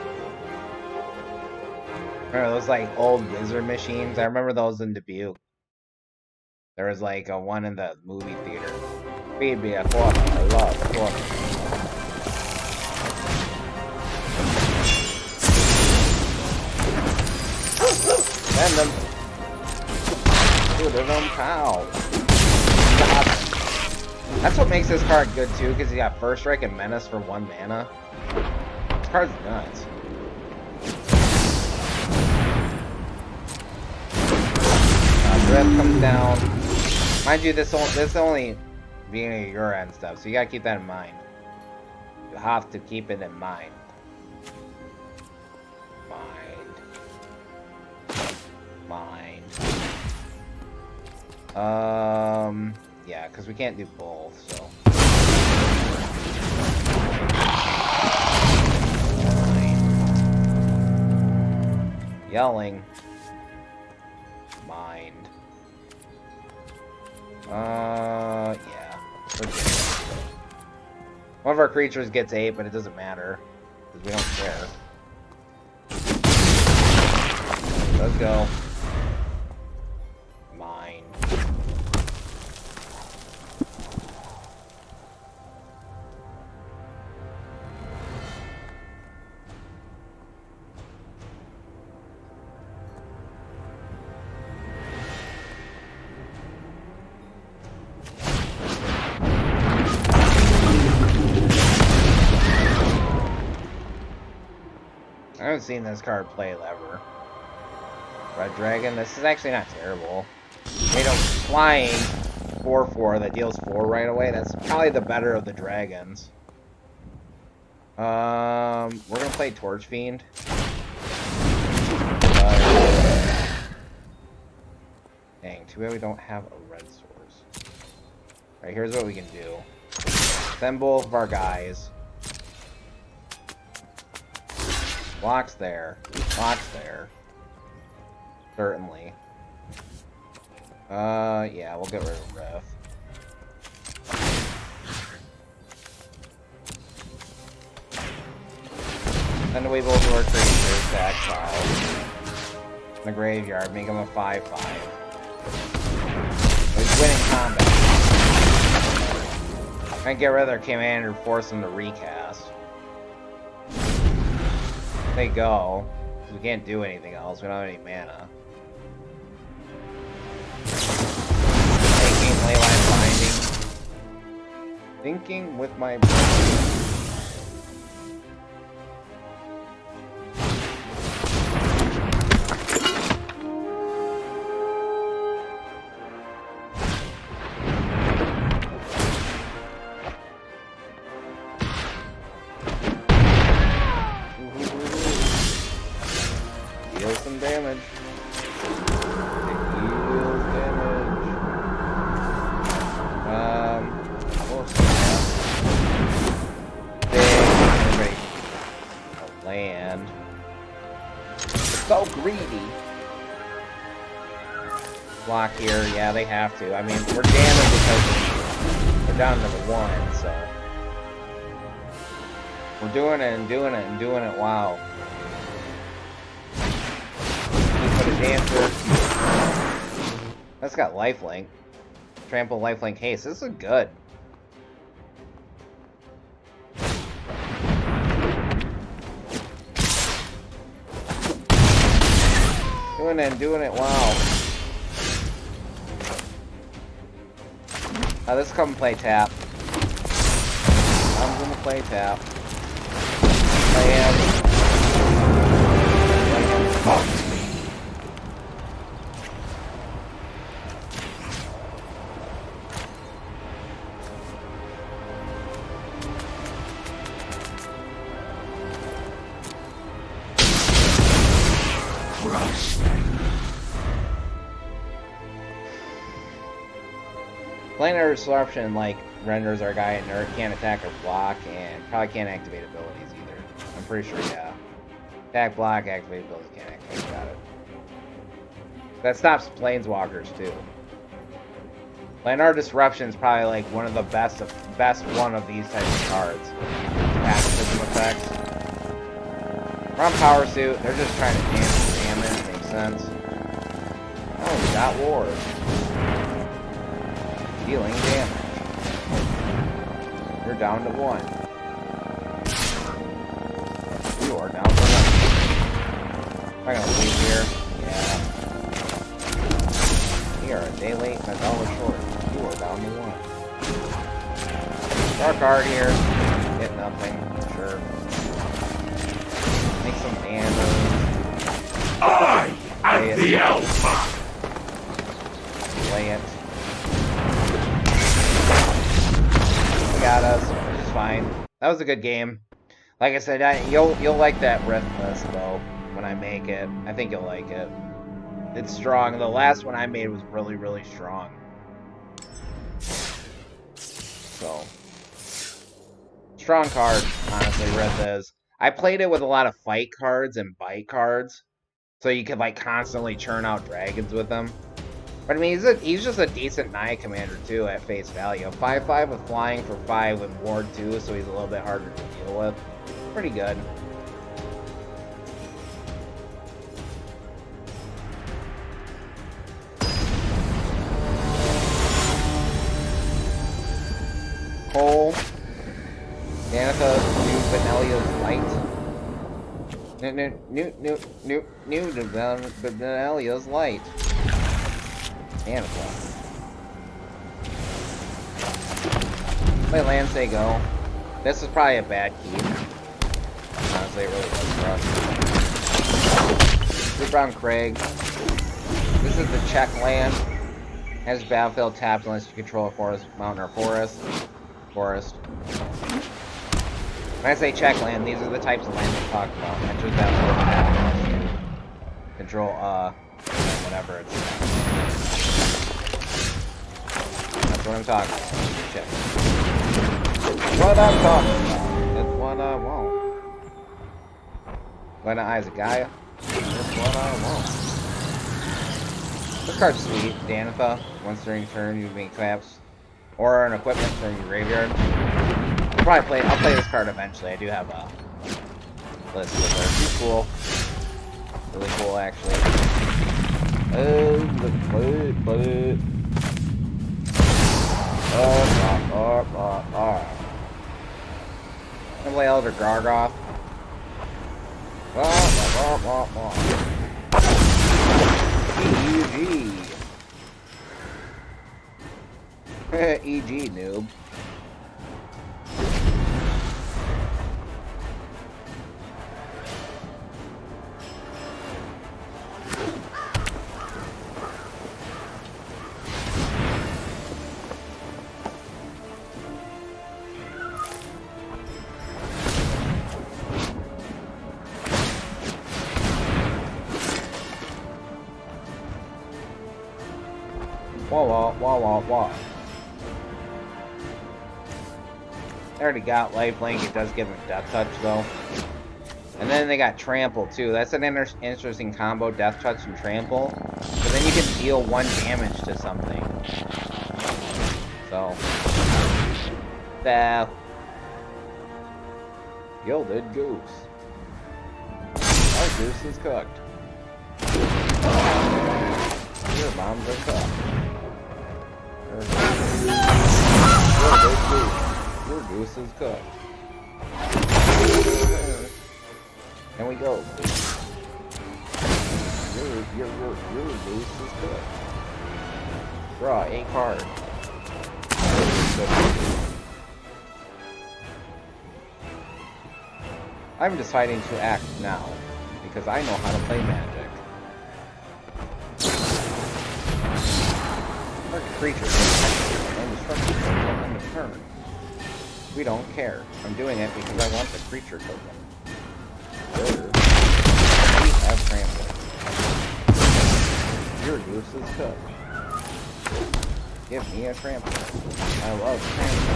Remember those like old Wizard machines? I remember those in Dubuque. There was like a one in the movie theater. Feed me a quarter. I love a quarter. Send them. Dude, there's no cow. That's what makes this card good too, because you got First Strike and Menace for 1 mana. This card's nuts. Breath comes down. Mind you, this only beginning of your end stuff, so you gotta keep that in mind. You have to keep it in mind. Yeah, because we can't do both, so. Yelling. Mind. Yeah. One of our creatures gets 8, but it doesn't matter. Because we don't care. Let's go. Mind. I haven't seen this card played ever. Red Dragon, this is actually not terrible. Made a flying 4/4 that deals 4 right away. That's probably the better of the dragons. We're gonna play Torch Fiend. Dang, too bad we don't have a red source. Alright, here's what we can do. Send both of our guys. Blocks there. Blocks there. Certainly. Yeah, we'll get rid of Riff. Send away both of our creatures to exile. In the graveyard, make him a 5/5. He's winning combat. Can't get rid of their commander, force them to recast. They go. We can't do anything else. We don't have any mana. Thinking, Leyline Binding. Thinking with my brain. Deal some damage. Land. So greedy. Block here, yeah, they have to. I mean, we're damaged because we're down to the 1, so we're doing it and doing it and doing it. Wow. He put a dancer. That's got lifelink. Trample, lifelink, haste. This is good. Doing it and doing it, wow. This is come play tap. I'm gonna play tap. Play him. Fuck me. Planar Disruption, like, renders our guy inert, can't attack or block, and probably can't activate abilities either. I'm pretty sure, yeah. Attack, block, activate abilities, can't activate, got it. That stops Planeswalkers, too. Planar Disruption is probably, like, one of the best one of these types of cards. Pacifism effects. We're on Power Suit, they're just trying to damage, makes sense. Oh, we got Wars. Dealing damage. You're down to 1. You are down to 1. Am I gonna leave here? Yeah. You are a day late and a dollar short. You are down to 1. Dark card here. Get nothing. Sure. Make some damage. I am the Alpha. Play it. Got us, which is fine. That was a good game. Like I said, you'll like that Rift list though when I make it. I think you'll like it. It's strong. The last one I made was really, really strong. So strong card, honestly. Rift is. I played it with a lot of fight cards and bite cards, so you could like constantly churn out dragons with them. But I mean, he's just a decent Naya commander too at face value. 5/5 with flying for 5 with ward 2, so he's a little bit harder to deal with. Pretty good. Cole, Danica, new Benelia's Light. New Benelia's Light. Danica. Play land, say go. This is probably a bad keep. Honestly, it really was for us. Underground Crag. This is the check land. Has battlefield tapped unless you control a forest, mountain, or forest. When I say check land, these are the types of land we're talking about. Enter the battlefield tapped unless you control, whatever it's. That's what I'm talking about. Check. What I'm talking about. That's what I want. When eyes a guy. That's what I want. This card's sweet. Danitha. Once during turn, you make traps or an equipment from your graveyard. I'll play this card eventually. I do have a list with her. She's cool. Really cool, actually. I'm gonna play Elder Gargoth. EG. EG, noob. Wah. I already got lifelink. It does give him death touch though. And then they got trample too. That's an interesting combo, death touch and trample. But then you can deal 1 damage to something. So the gilded goose. Our goose is cooked. Your bombs are cooked. Your goose is cooked. And we go. Your goose is cooked. Draw a card. I'm deciding to act now because I know how to play Magic. Target creature and destruction token on the turn. We don't care. I'm doing it because I want the creature token. We have trample. Your goose is cooked. Give me a trample. I love trample.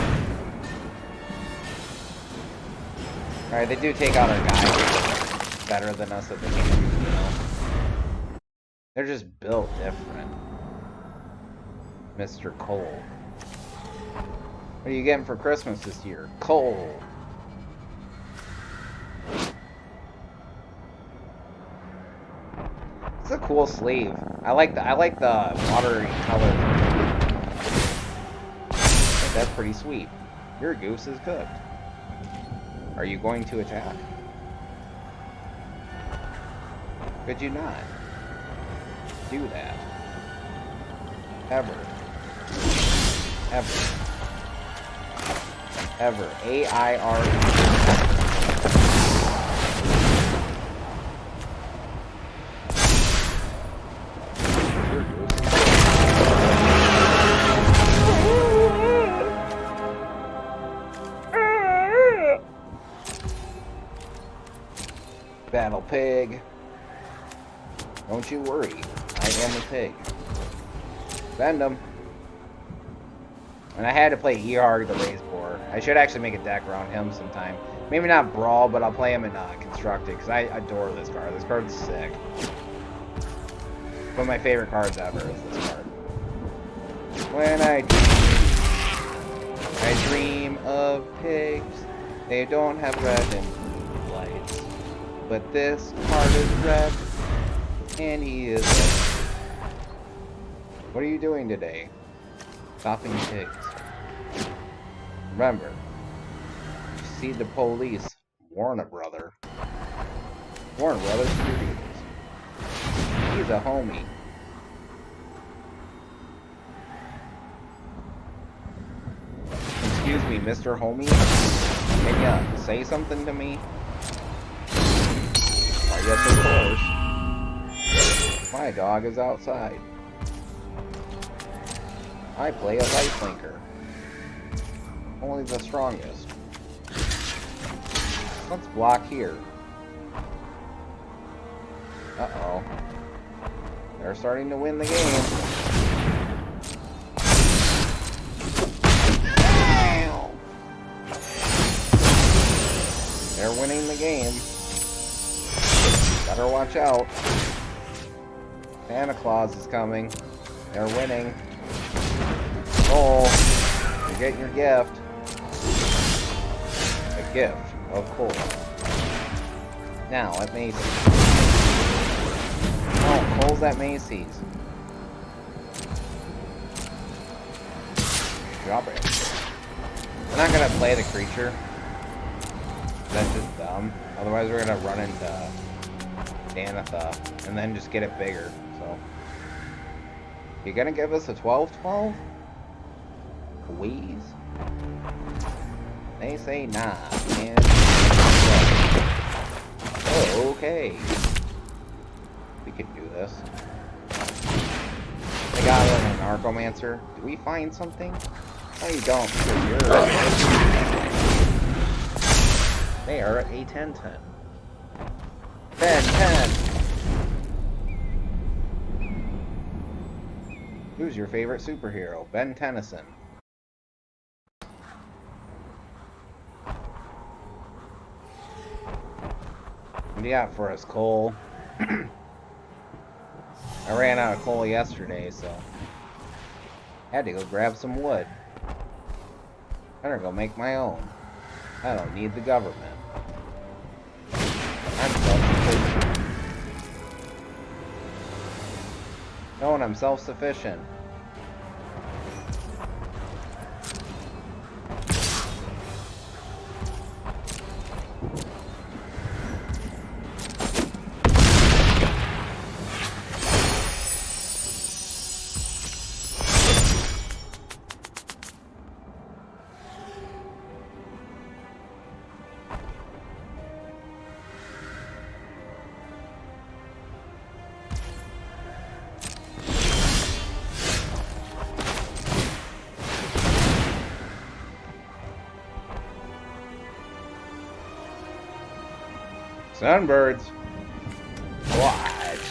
Alright, they do take out our guys better than us at the game, you know. They're just built different. Mr. Cole. What are you getting for Christmas this year? Coal. It's a cool sleeve. I like the watery color. That's pretty sweet. Your goose is cooked. Are you going to attack? Could you not do that? Ever. AIR. Battle pig. Don't you worry. I am a pig. Bend him. And I had to play ER to raise boar. I should actually make a deck around him sometime. Maybe not Brawl, but I'll play him in Constructed, because I adore this card. This card's sick. One of my favorite cards ever is this card. When I dream of pigs. They don't have red and blue lights. But this card is red. And he is red. What are you doing today? Stopping pigs. Remember, if you see the police, warn a brother. Warn brothers serious. He's a homie. Excuse me, Mr. Homie? Can you say something to me? Why, yes, of course. My dog is outside. I play a lifelinker. Only the strongest. Let's block here. Uh-oh. They're starting to win the game. They're winning the game. Better watch out. Santa Claus is coming. They're winning. Oh, you're getting your gift. A gift of coal. Now at Macy's. Oh, coal's at Macy's. Drop it. We're not gonna play the creature. That's just dumb. Otherwise we're gonna run into Danitha and then just get it bigger. So you gonna give us a 12-12? Please? They say nah, man. Oh, okay. We could do this. They got an Narcomancer. Do we find something? No, you don't, because you're... They are a 10-10. 10-10! Who's your favorite superhero? Ben Tennyson. What do you got for us, Cole? I ran out of coal yesterday, so had to go grab some wood. Better go make my own. I don't need the government. I'm self-sufficient. No, I'm self-sufficient. Sunbirds. What?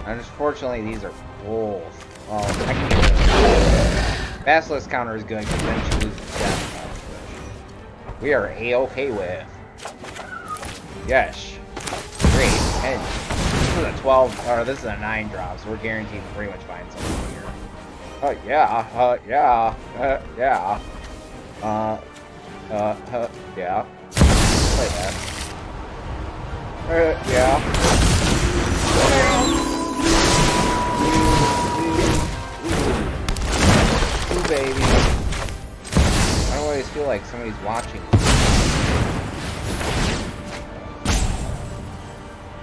Unfortunately, these are full. Oh, I can get this. Basilisk counter is good because then she loses death. We are A-okay with. Yes. Great. And this is a 12, or this is a 9 drop, so we're guaranteed to pretty much find something here. Oh, yeah. Yeah. Yeah. Yeah. Play that. Yeah. Ooh, baby. I always feel like somebody's watching.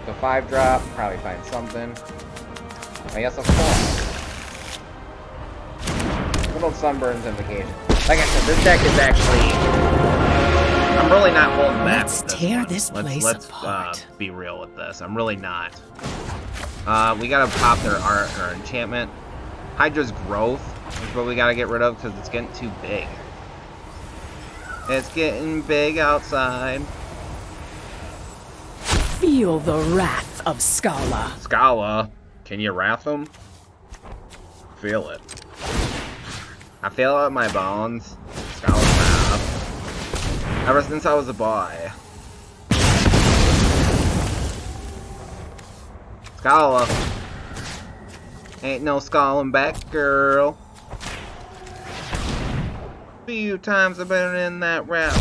The 5 drop, probably find something. I guess a 4. Little sunburns invocation. Like I said, this deck is actually... I'm really not holding back. Let's tear this place apart. Let's be real with this. I'm really not. We gotta pop our enchantment. Hydra's growth is what we gotta get rid of because it's getting too big. It's getting big outside. Feel the wrath of Scala. Scala, can you wrath him? Feel it. I feel it in my bones. Scala's wrath. Ever since I was a boy. Scala. Ain't no scalding back, girl. Few times I've been in that route.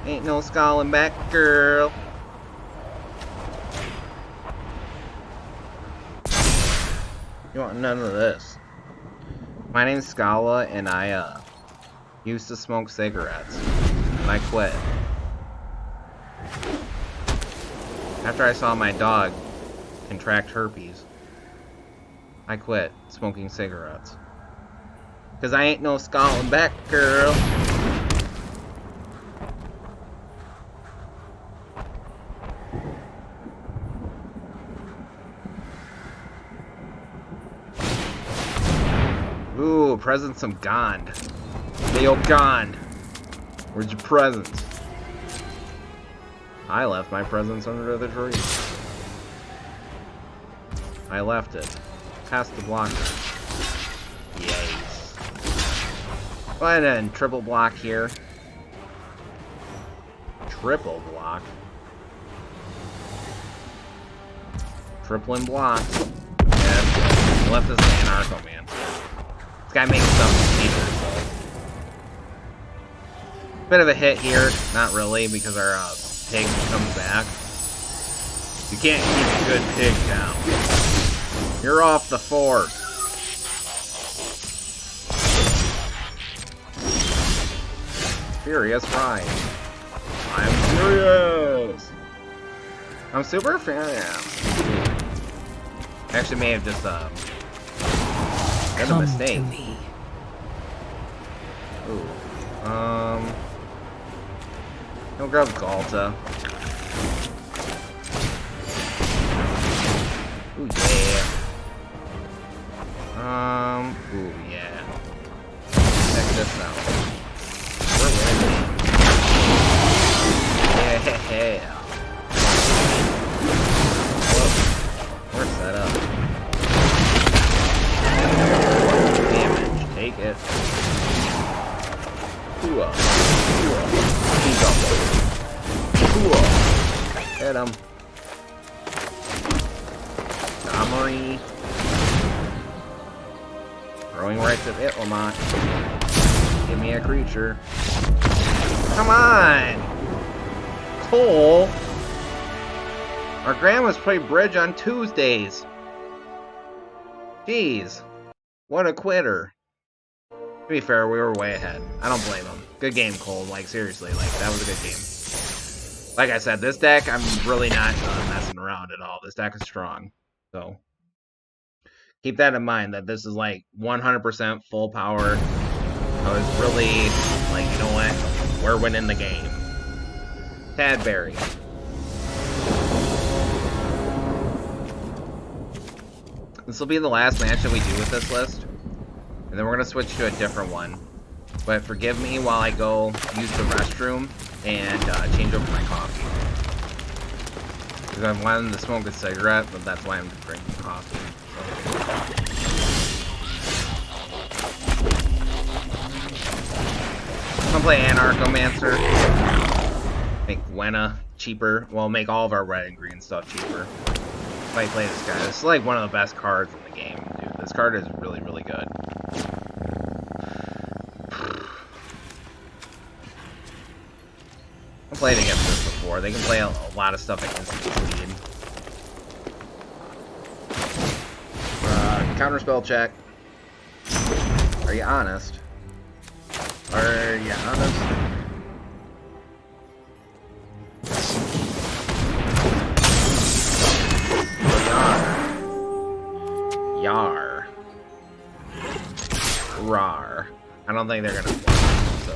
Ain't no scalding back, girl. You want none of this. My name's Scala, and I, used to smoke cigarettes. I quit. After I saw my dog contract herpes, I quit smoking cigarettes. Cause I ain't no Scotland back girl. presents I'm gone. They all gone. Where's your presents? I left my presents under the tree. I left it. Past the blocker. Yes. Go ahead and triple block here. Triple block. Tripling block. Yeah, left this Anarcho, man. This guy makes stuff cheaper, so. Bit of a hit here. Not really, because our pig comes back. You can't keep a good pig down. You're off the fort. Furious ride. I'm furious. I'm super furious. I actually may have just done a mistake. To me. Ooh. He'll grab Galta. Ooh yeah. Ooh yeah. Check this out. We're winning. Yeah. Whoa. We're set up. Damage. Take it. Hit him. Dommery. Throwing right to it, Lamont. Give me a creature. Come on! Cole! Our grandmas play bridge on Tuesdays. Jeez. What a quitter. To be fair, we were way ahead. I don't blame him. Good game, Cole. Like, seriously, like, that was a good game. Like I said, this deck, I'm really not messing around at all. This deck is strong. So, keep that in mind, that this is, like, 100% full power. I was really, like, you know what? We're winning the game. Tadberry. This will be the last match that we do with this list. And then we're going to switch to a different one. But forgive me while I go use the restroom and change over my coffee. Because I'm wanting to smoke a cigarette, but that's why I'm drinking coffee. So. I'm going to play Anarchomancer. Make Gwenna cheaper. Well, make all of our red and green stuff cheaper. If I play this guy. This is like one of the best cards in the game, dude. This card is really, really good. I've played against this before. They can play a lot of stuff at instant speed. Counterspell check. Are you honest? Are you honest? Yar. Rar. I don't think they're gonna play, so.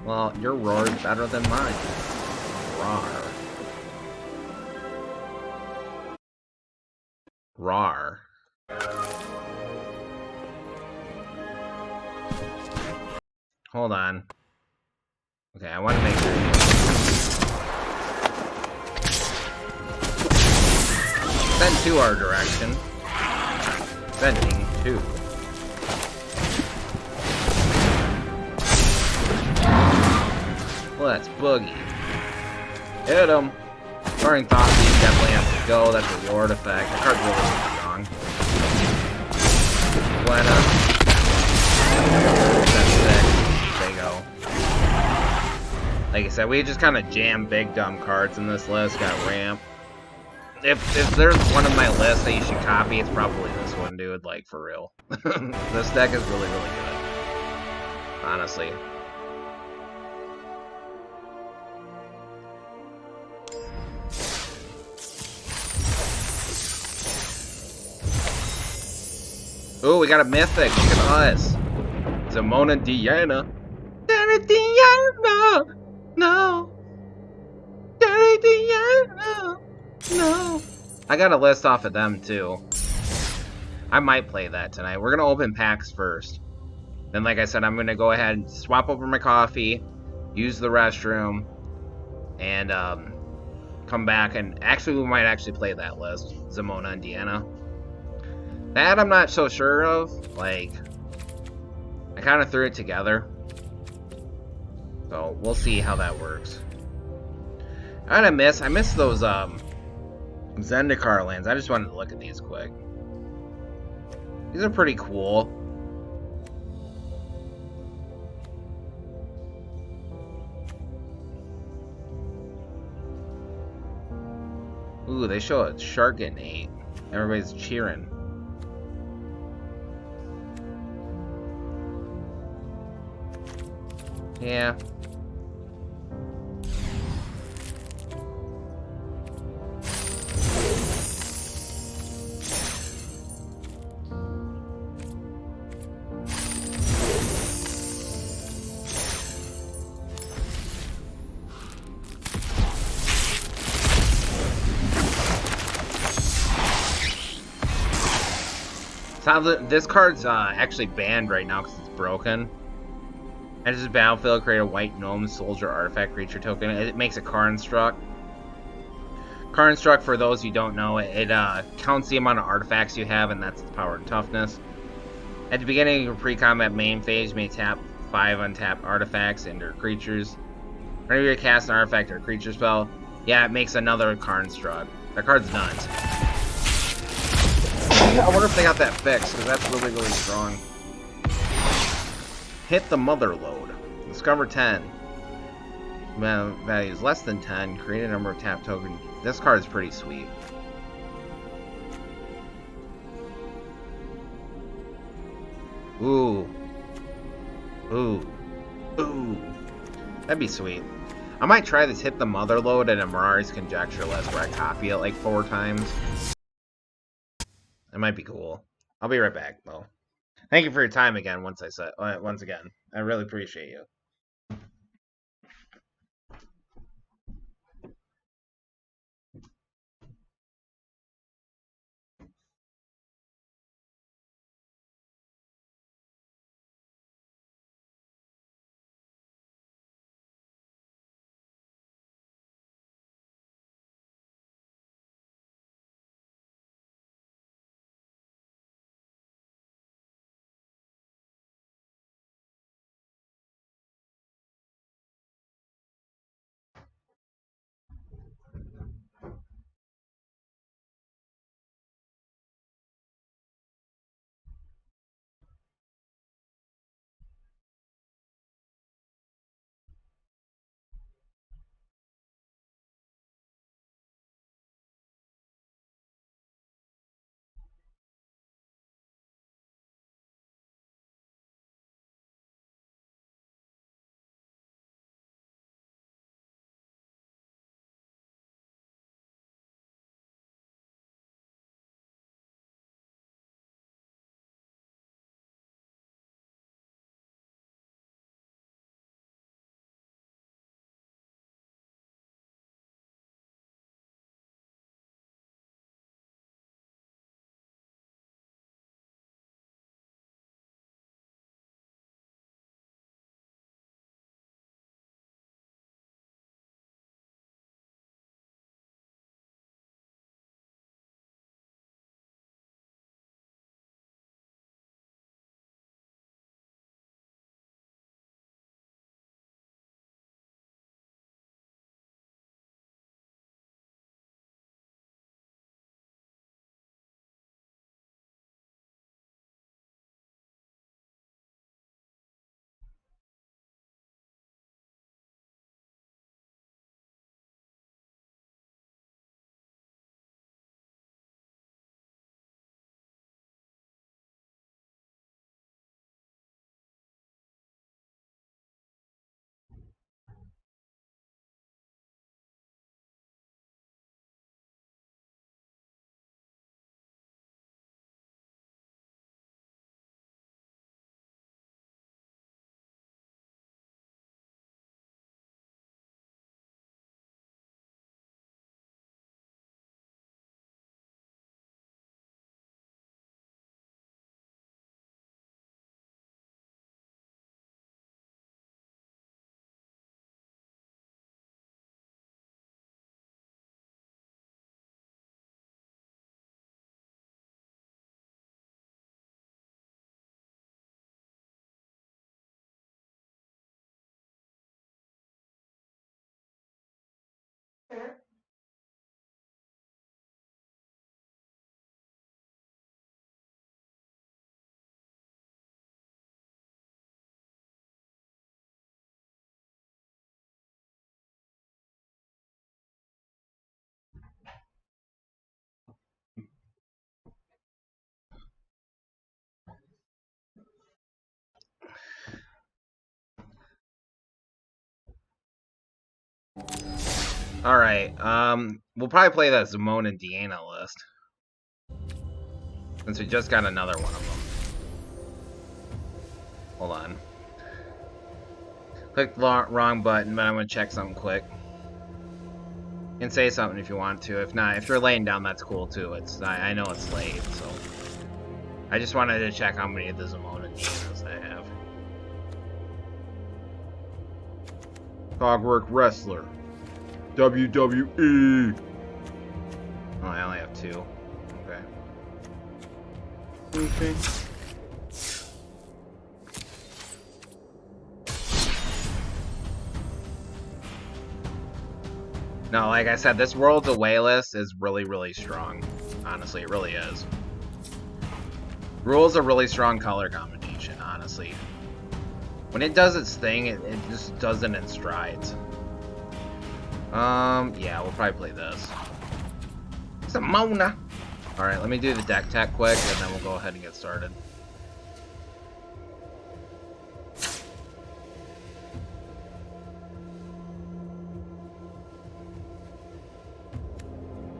Well, your roar is better than mine. Rar. Rar. Hold on. Okay, I want to make sure. Send to our direction. Sending to. Let's boogie. Hit him. Burning Thought Thief definitely has to go. That's a ward effect. The card's really strong. Gwenna. That's sick. There you go. Like I said, we just kind of jam big dumb cards in this list. Got ramp. If there's one of my lists that you should copy, it's probably this one, dude. Like, for real. This deck is really, really good. Honestly. Ooh, we got a mythic. Look at us. Zamona Diana. Diana. No. Diana. No. I got a list off of them, too. I might play that tonight. We're gonna open packs first. Then, like I said, I'm gonna go ahead and swap over my coffee, use the restroom, and come back. And actually, we might actually play that list, Zamona and Deanna. That I'm not so sure of. Like, I kind of threw it together. So we'll see how that works. I miss those Zendikar lands. I just wanted to look at these quick. These are pretty cool. Ooh, they show a shark getting 8. Everybody's cheering. Yeah. This card's actually banned right now because it's broken. Enters the battlefield, create a white gnome soldier artifact creature token. It makes a Karnstruck. Karnstruck, for those who don't know, it counts the amount of artifacts you have, and that's its power and toughness. At the beginning of your pre-combat main phase, you may tap 5 untapped artifacts and/or creatures. Whenever you cast an artifact or a creature spell, yeah, it makes another Karnstruck. That card's nuts. I wonder if they got that fixed, because that's really, really strong. Hit the Mother Load. Discover 10. Value is less than 10. Create a number of tap tokens. This card is pretty sweet. Ooh. Ooh. Ooh. That'd be sweet. I might try this Hit the Mother Load in a Mirari's Conjecture list where I copy it like 4 times. It might be cool. I'll be right back, though. Thank you for your time again. Once again, I really appreciate you. Alright, we'll probably play that Simone and Deanna list. Since we just got another one of them. Hold on. Click the wrong button, but I'm gonna check something quick. And say something if you want to. If not, if you're laying down, that's cool too. I know it's late, so I just wanted to check how many of the Simone and Deannas I have. Cogwork Wrestler. WWE. Oh, I only have 2. Okay. No, like I said, this World's Away list is really, really strong. Honestly, it really is. Rule's a really strong color combination, honestly. When it does its thing, it just does it in strides. Yeah, we'll probably play this. Simona! Alright, let me do the deck tech quick, and then we'll go ahead and get started.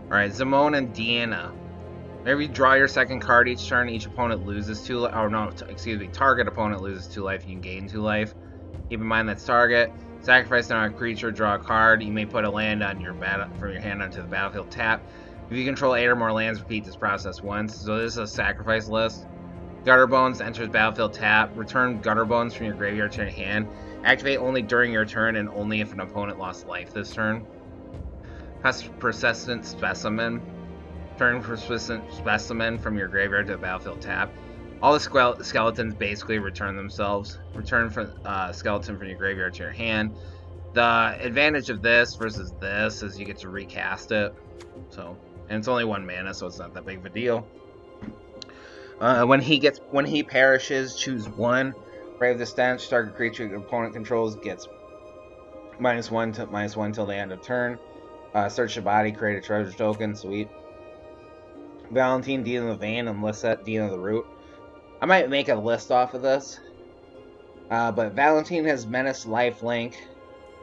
Alright, Simone and Deanna. Whenever you draw your second card each turn, each opponent loses 2 life. Oh no, excuse me, target opponent loses 2 life, you can gain 2 life. Keep in mind that's target. Sacrifice on a creature, draw a card. You may put a land on your from your hand onto the battlefield tap. If you control 8 or more lands, repeat this process once. So this is a sacrifice list. Gutter Bones enters battlefield tap. Return Gutter Bones from your graveyard to your hand. Activate only during your turn and only if an opponent lost life this turn. Persistent Specimen. Turn Persistent Specimen from your graveyard to the battlefield tap. All the skeletons basically return themselves. Return skeleton from your graveyard to your hand. The advantage of this versus this is you get to recast it. So, and it's only 1 mana, so it's not that big of a deal. When he perishes, choose 1. Brave the Stench. Target creature your opponent controls gets -1 till the end of turn. Search the body, create a treasure token. Sweet. Valentine, Dean of the Vein, and Lisette, Dean of the Root. I might make a list off of this. But Valentine has Menace, Lifelink.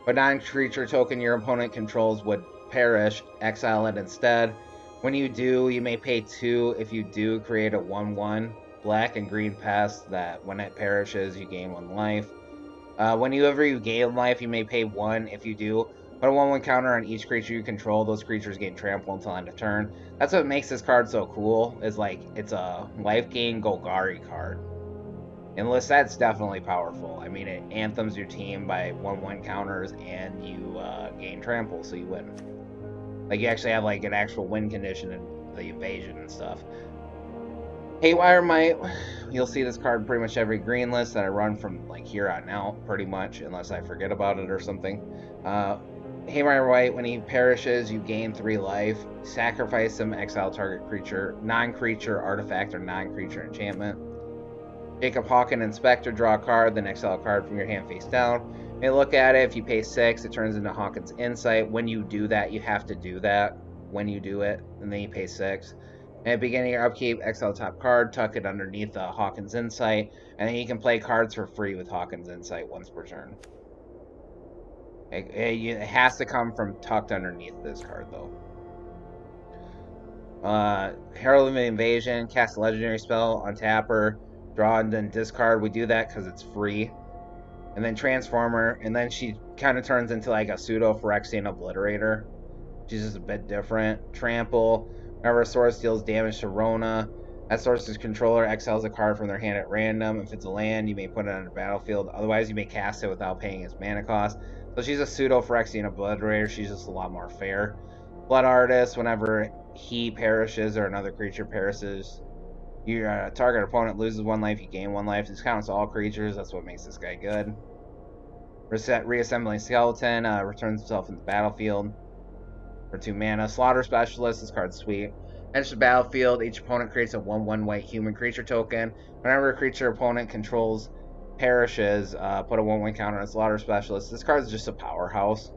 But non-creature token your opponent controls would perish. Exile it instead. When you do, you may pay 2. If you do, create a 1/1 black and green pest that when it perishes, you gain 1 life. Whenever you gain life, you may pay 1. If you do, put a 1/1 counter on each creature you control. Those creatures gain trample until end of turn. That's what makes this card so cool, is like, it's a life gain Golgari card. And Lisette's definitely powerful. I mean, it anthems your team by 1/1 counters, and you gain trample, so you win. Like, you actually have like an actual win condition in the evasion and stuff. Haywire Might. You'll see this card pretty much every green list that I run from like here on out, pretty much, unless I forget about it or something. Haywire White, when he perishes, you gain 3 life. Sacrifice him, exile target creature, non-creature artifact or non-creature enchantment. Jacob Hawken Inspector, draw a card, then exile a card from your hand face down. And look at it, if you pay 6, it turns into Hawken's Insight. When you do that, you have to do that when you do it, and then you pay 6. And at the beginning of your upkeep, exile the top card, tuck it underneath Hawken's Insight, and then you can play cards for free with Hawken's Insight once per turn. It has to come from tucked underneath this card, though. Herald of Invasion, cast a legendary spell on tapper, draw and then discard. We do that because it's free. And then Transformer, and then she kind of turns into like a pseudo Phyrexian Obliterator. She's just a bit different. Trample. Whenever a source deals damage to Rona, that source's controller exiles a card from their hand at random. If it's a land, you may put it on the battlefield. Otherwise, you may cast it without paying its mana cost. So she's a pseudo Phyrexian Obliterator. She's just a lot more fair. Blood Artist, whenever he perishes or another creature perishes, your target opponent loses 1 life, you gain 1 life. This counts all creatures. That's what makes this guy good. Reassembling Skeleton, returns himself in the battlefield for 2 mana. Slaughter Specialist, this card's sweet. Enters the battlefield, each opponent creates a 1/1 white human creature token. Whenever a creature opponent controls perishes, put a 1/1 counter on Slaughter Specialist. This card's just a powerhouse.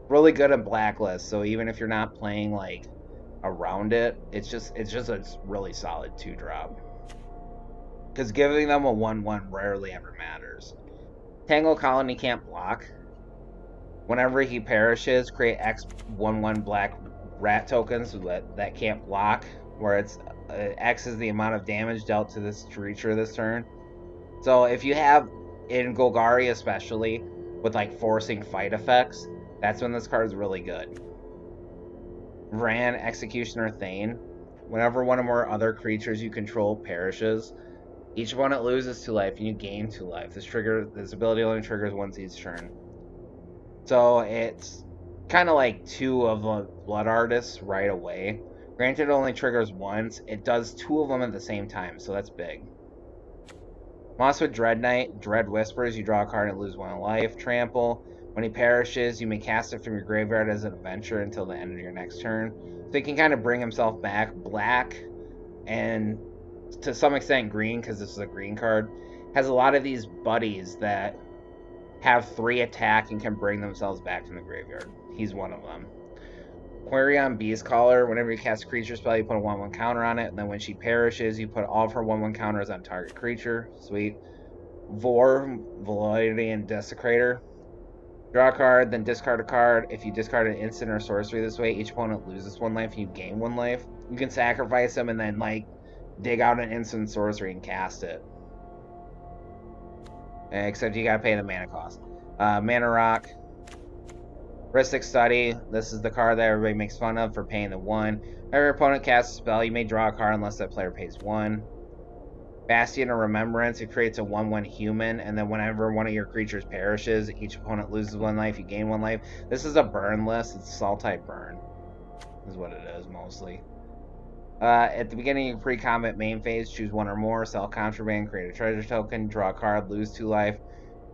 Really good in Blacklist, so even if you're not playing like around it, it's just a really solid 2-drop. Because giving them a 1/1 rarely ever matters. Tangle Colony can't block. Whenever he perishes, create X 1/1 black rat tokens that can't block, where it's X is the amount of damage dealt to this creature this turn. So if you have, in Golgari especially, with like forcing fight effects, that's when this card is really good. Ran, Executioner, Thane. Whenever one or more other creatures you control perishes, each opponent loses 2 life and you gain 2 life. This ability only triggers once each turn. So it's kind of like 2 of the Blood Artists right away. Granted, it only triggers once. It does 2 of them at the same time, so that's big. Monster with Dread Knight, Dread Whispers, you draw a card and lose 1 life. Trample, when he perishes, you may cast it from your graveyard as an adventure until the end of your next turn. So he can kind of bring himself back. Black, and to some extent green, because this is a green card, has a lot of these buddies that have 3 attack and can bring themselves back from the graveyard. He's one of them. Quarion Beastcaller, whenever you cast a creature spell, you put a 1/1 counter on it, and then when she perishes, you put all of her 1/1 counters on target creature. Sweet. Vor, Velocity, and Desecrator. Draw a card, then discard a card. If you discard an instant or sorcery this way, each opponent loses 1 life and you gain 1 life. You can sacrifice them and then, like, dig out an instant sorcery and cast it. Except you gotta pay the mana cost. Mana Rock. Ristic Study. This is the card that everybody makes fun of for paying the 1. Whenever your opponent casts a spell, you may draw a card unless that player pays 1. Bastion of Remembrance. It creates a 1/1 human, and then whenever one of your creatures perishes, each opponent loses 1 life, you gain 1 life. This is a burn list. It's Salt type burn, is what it is mostly. At the beginning of your pre-combat main phase, choose 1 or more, sell contraband, create a treasure token, draw a card, lose 2 life,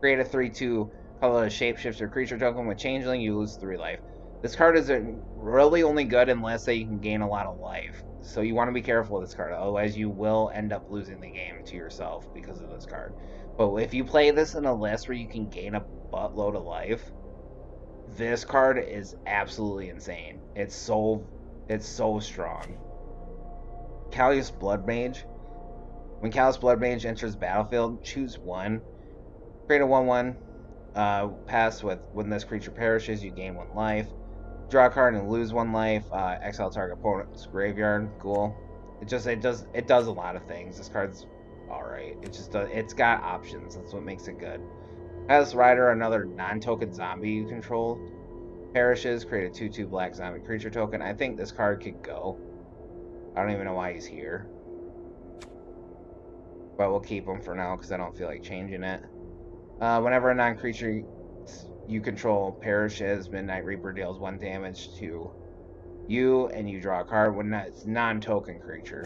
create a 3/2 colorless shapeshifter creature token with changeling, you lose 3 life. This card is really only good unless you can gain a lot of life. So you want to be careful with this card, otherwise you will end up losing the game to yourself because of this card. But if you play this in a list where you can gain a buttload of life, this card is absolutely insane. It's so strong. Callous Blood Mage. When Callous Blood Mage enters the battlefield, choose 1. Create a 1/1. Pass with when this creature perishes, you gain 1 life. Draw a card and lose 1 life. Exile target opponent's graveyard. Cool. It does a lot of things. This card's alright. It's got options. That's what makes it good. As Rider, another non-token zombie you control, perishes. Create a 2/2 black zombie creature token. I think this card could go. I don't even know why he's here, but we'll keep him for now because I don't feel like changing it. Whenever a non-creature you control perishes, Midnight Reaper deals 1 damage to you, and you draw a card when it's non-token creature.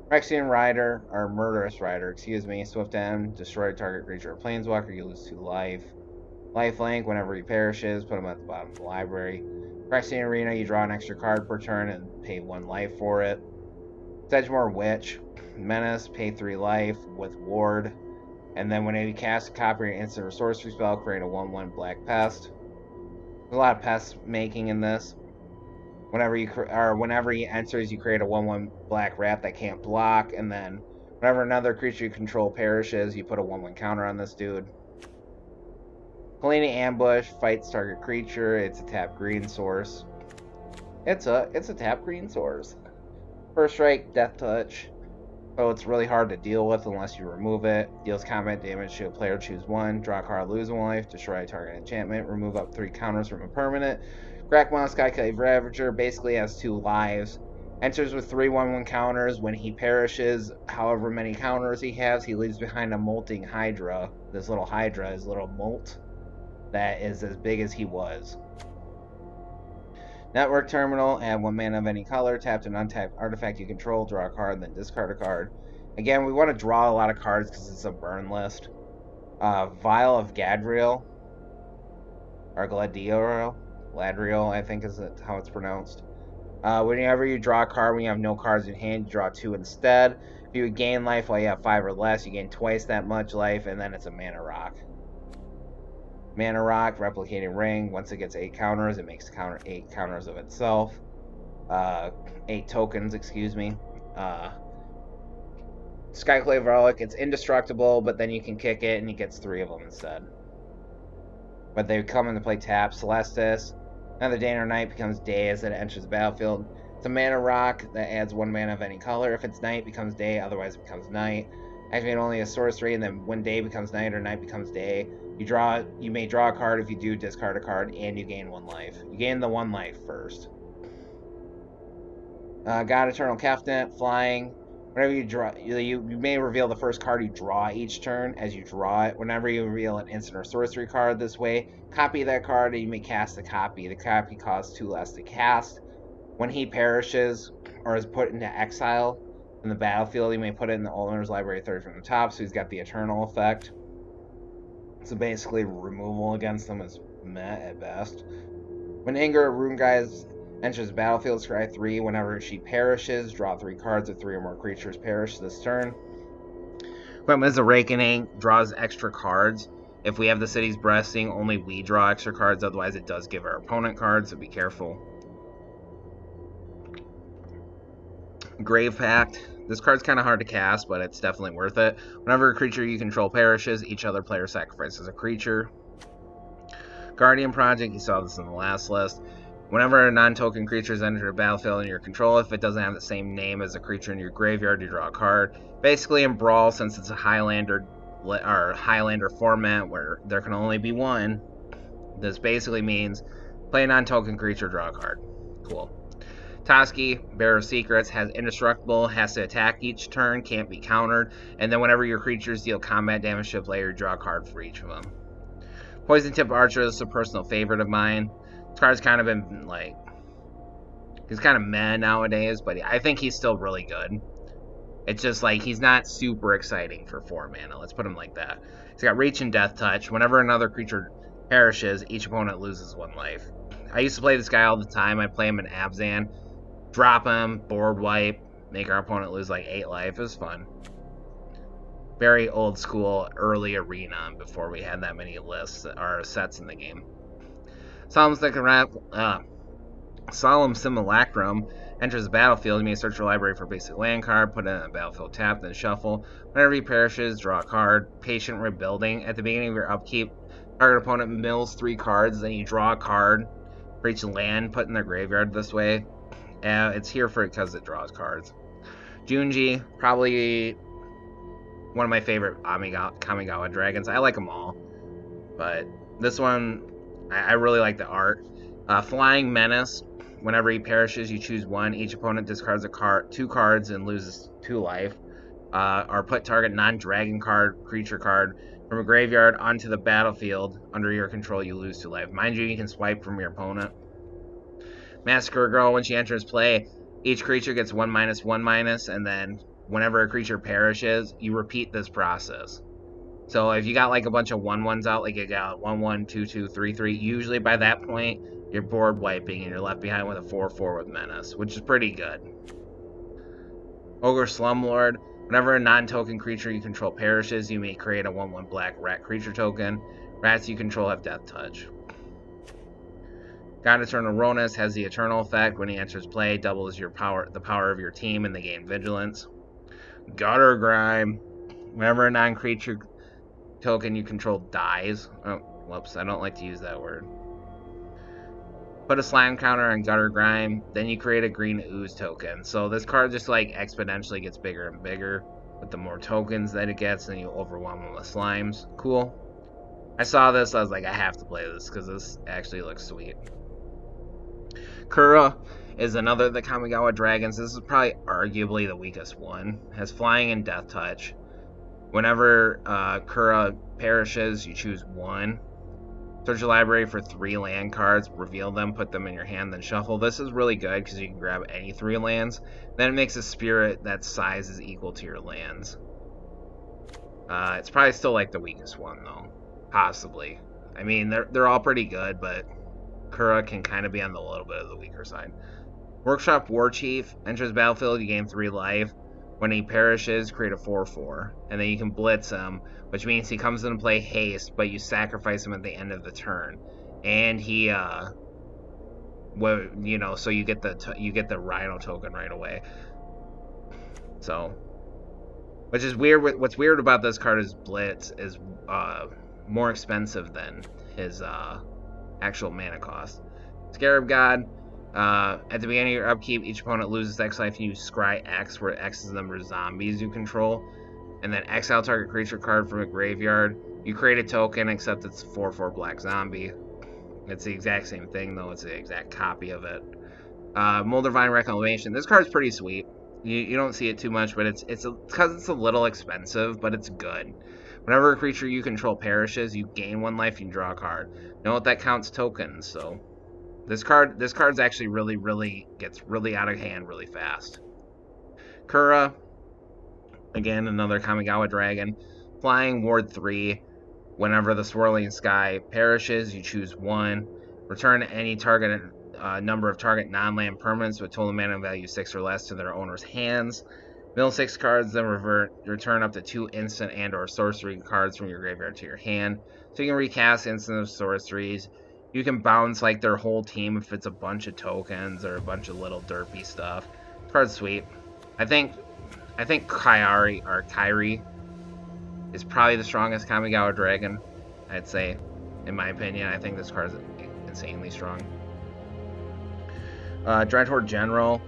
Phyrexian Rider, or Murderous Rider, excuse me, Swift End, destroy target creature or planeswalker, you lose 2 life. Lifelink, whenever he perishes, put him at the bottom of the library. Phyrexian Arena, you draw an extra card per turn and pay 1 life for it. Sedgemoor Witch, Menace, pay 3 life with Ward. And then whenever you cast a copy or instant or sorcery spell, create a 1/1 black pest. There's a lot of pest making in this. Whenever he enters, you create a 1/1 black rat that can't block, and then whenever another creature you control perishes, you put a 1/1 counter on this dude. Kalini Ambush, fights target creature. It's a tap green source. It's a tap green source. First strike, Death Touch. So it's really hard to deal with unless you remove it. Deals combat damage to a player, choose 1. Draw a card, lose 1 life. Destroy a target enchantment. Remove up 3 counters from a permanent. Krakmon Skyclave Ravager basically has 2 lives. Enters with 3 1/1 counters. When he perishes, however many counters he has, he leaves behind a molting Hydra. This little Hydra is a little molt that is as big as he was. Network Terminal, add 1 mana of any color, tap an untapped artifact you control, draw a card, then discard a card. Again, we want to draw a lot of cards because it's a burn list. Vial of Gadriel, or Gladriel, I think is how it's pronounced. Whenever you draw a card when you have no cards in hand, you draw 2 instead. If you gain life while you have 5 or less, you gain twice that much life, and then it's a Mana Rock. Mana Rock, Replicating Ring. Once it gets 8 counters, it makes 8 counters of itself. 8 tokens, excuse me. Skyclave Relic, it's indestructible, but then you can kick it and it gets 3 of them instead. but they come into play tapped. Celestis, another day or night, becomes day as it enters the battlefield. It's a mana rock that adds 1 mana of any color. If it's night, it becomes day, otherwise it becomes night. Activate only a sorcery, and then when day becomes night or night becomes day, you may draw a card. If you do, discard a card, and you gain 1 life. You gain the 1 life first. God Eternal Kefnet, flying. Whenever you draw, you may reveal the first card you draw each turn. As you draw it, whenever you reveal an instant or sorcery card this way, copy that card and you may cast the copy. The copy costs 2 less to cast. When he perishes or is put into exile in the battlefield, you may put it in the owner's library 3rd from the top, so he's got the eternal effect. So basically, removal against them is meh at best. When Inger Runegeist enters the battlefield, scry 3. Whenever she perishes, draw 3 cards if 3 or more creatures perish this turn. Equipment's Awakening draws extra cards. If we have the City's Blessing, only we draw extra cards, otherwise it does give our opponent cards, so be careful. Grave Pact. This card's kind of hard to cast, but it's definitely worth it. Whenever a creature you control perishes, each other player sacrifices a creature. Guardian Project, you saw this in the last list. Whenever a non-token creature is entered a battlefield in your control, if it doesn't have the same name as a creature in your graveyard, you draw a card. Basically, in Brawl, since it's a Highlander format where there can only be one, this basically means play a non-token creature, draw a card. Cool. Toski, Bearer of Secrets, has indestructible, has to attack each turn, can't be countered, and then whenever your creatures deal combat damage to a player, you draw a card for each of them. Poison Tip Archer is a personal favorite of mine. This card's kind of been, like, he's kind of meh nowadays, but I think he's still really good. It's just, like, he's not super exciting for 4 mana, let's put him like that. He's got Reach and Death Touch. Whenever another creature perishes, each opponent loses 1 life. I used to play this guy all the time. I play him in Abzan. Drop him, board wipe, make our opponent lose like 8 life. It was fun. Very old school, early arena before we had that many lists or sets in the game. Solemn Simulacrum enters the battlefield. You may search your library for a basic land card, put it in a battlefield tap, then shuffle. Whenever he perishes, draw a card. Patient Rebuilding. At the beginning of your upkeep, target opponent mills 3 cards, then you draw a card for each land put in their graveyard this way. It's here for it because it draws cards. Junji, probably one of my favorite Kamigawa dragons. I like them all, but this one, I really like the art. Flying Menace. Whenever he perishes, you choose 1. Each opponent discards 2 cards and loses 2 life. Or put target non-dragon creature card from a graveyard onto the battlefield. Under your control, you lose 2 life. Mind you, you can swipe from your opponent. Massacre Girl, when she enters play, each creature gets 1/1/, and then whenever a creature perishes, you repeat this process. So if you got like a bunch of 1/1s out, like you got 1/1, 2/2, 3/3, usually by that point, you're board wiping and you're left behind with a 4/4 with Menace, which is pretty good. Ogre Slumlord, whenever a non-token creature you control perishes, you may create a 1/1 black rat creature token. Rats you control have Death Touch. God Eternal Ronus has the Eternal effect. When he enters play, doubles the power of your team, and they gain Vigilance. Gutter Grime. Whenever a non-creature token you control dies. Oh, whoops, I don't like to use that word. Put a slime counter on Gutter Grime, then you create a green ooze token. So this card just like exponentially gets bigger and bigger with the more tokens that it gets, and you overwhelm them with slimes. Cool. I saw this, I was like, I have to play this because this actually looks sweet. Kura is another of the Kamigawa dragons. This is probably arguably the weakest one. Has flying and death touch. Whenever Kura perishes, you choose 1. Search your library for 3 land cards, reveal them, put them in your hand, then shuffle. This is really good because you can grab any 3 lands. Then it makes a spirit that size is equal to your lands. It's probably still like the weakest one though. Possibly. I mean, they're all pretty good, but Kura can kind of be on the little bit of the weaker side. Workshop War Chief enters battlefield, you gain 3 life. When he perishes, create a 4/4, and then you can blitz him, which means he comes into play haste, but you sacrifice him at the end of the turn, and he, so you get the Rhino token right away. So, which is weird. What's weird about this card is blitz is more expensive than his actual mana cost. Scarab God. At the beginning of your upkeep, each opponent loses X life and you scry X, where X is the number of zombies you control. And then exile target creature card from a graveyard. You create a token, except it's 4/4 black zombie. It's the exact same thing, though. It's the exact copy of it. Moldavine Reclamation. This card's pretty sweet. You don't see it too much, but it's because it's a little expensive, but it's good. Whenever a creature you control perishes, you gain 1 life, you can draw a card. Note that counts tokens, so this card's actually really gets really out of hand really fast. Kura, again, another Kamigawa dragon. Flying, ward 3. Whenever the swirling sky perishes, you choose 1. Return any target number of target non-land permanents with total mana value 6 or less to their owner's hands. Mill 6 cards, then return up to 2 instant and or sorcery cards from your graveyard to your hand. So you can recast instant or sorceries. You can bounce like their whole team if it's a bunch of tokens or a bunch of little derpy stuff. This card's sweet. I think Kairi is probably the strongest Kamigawa dragon, I'd say. In my opinion, I think this card is insanely strong. Dreadhorde General.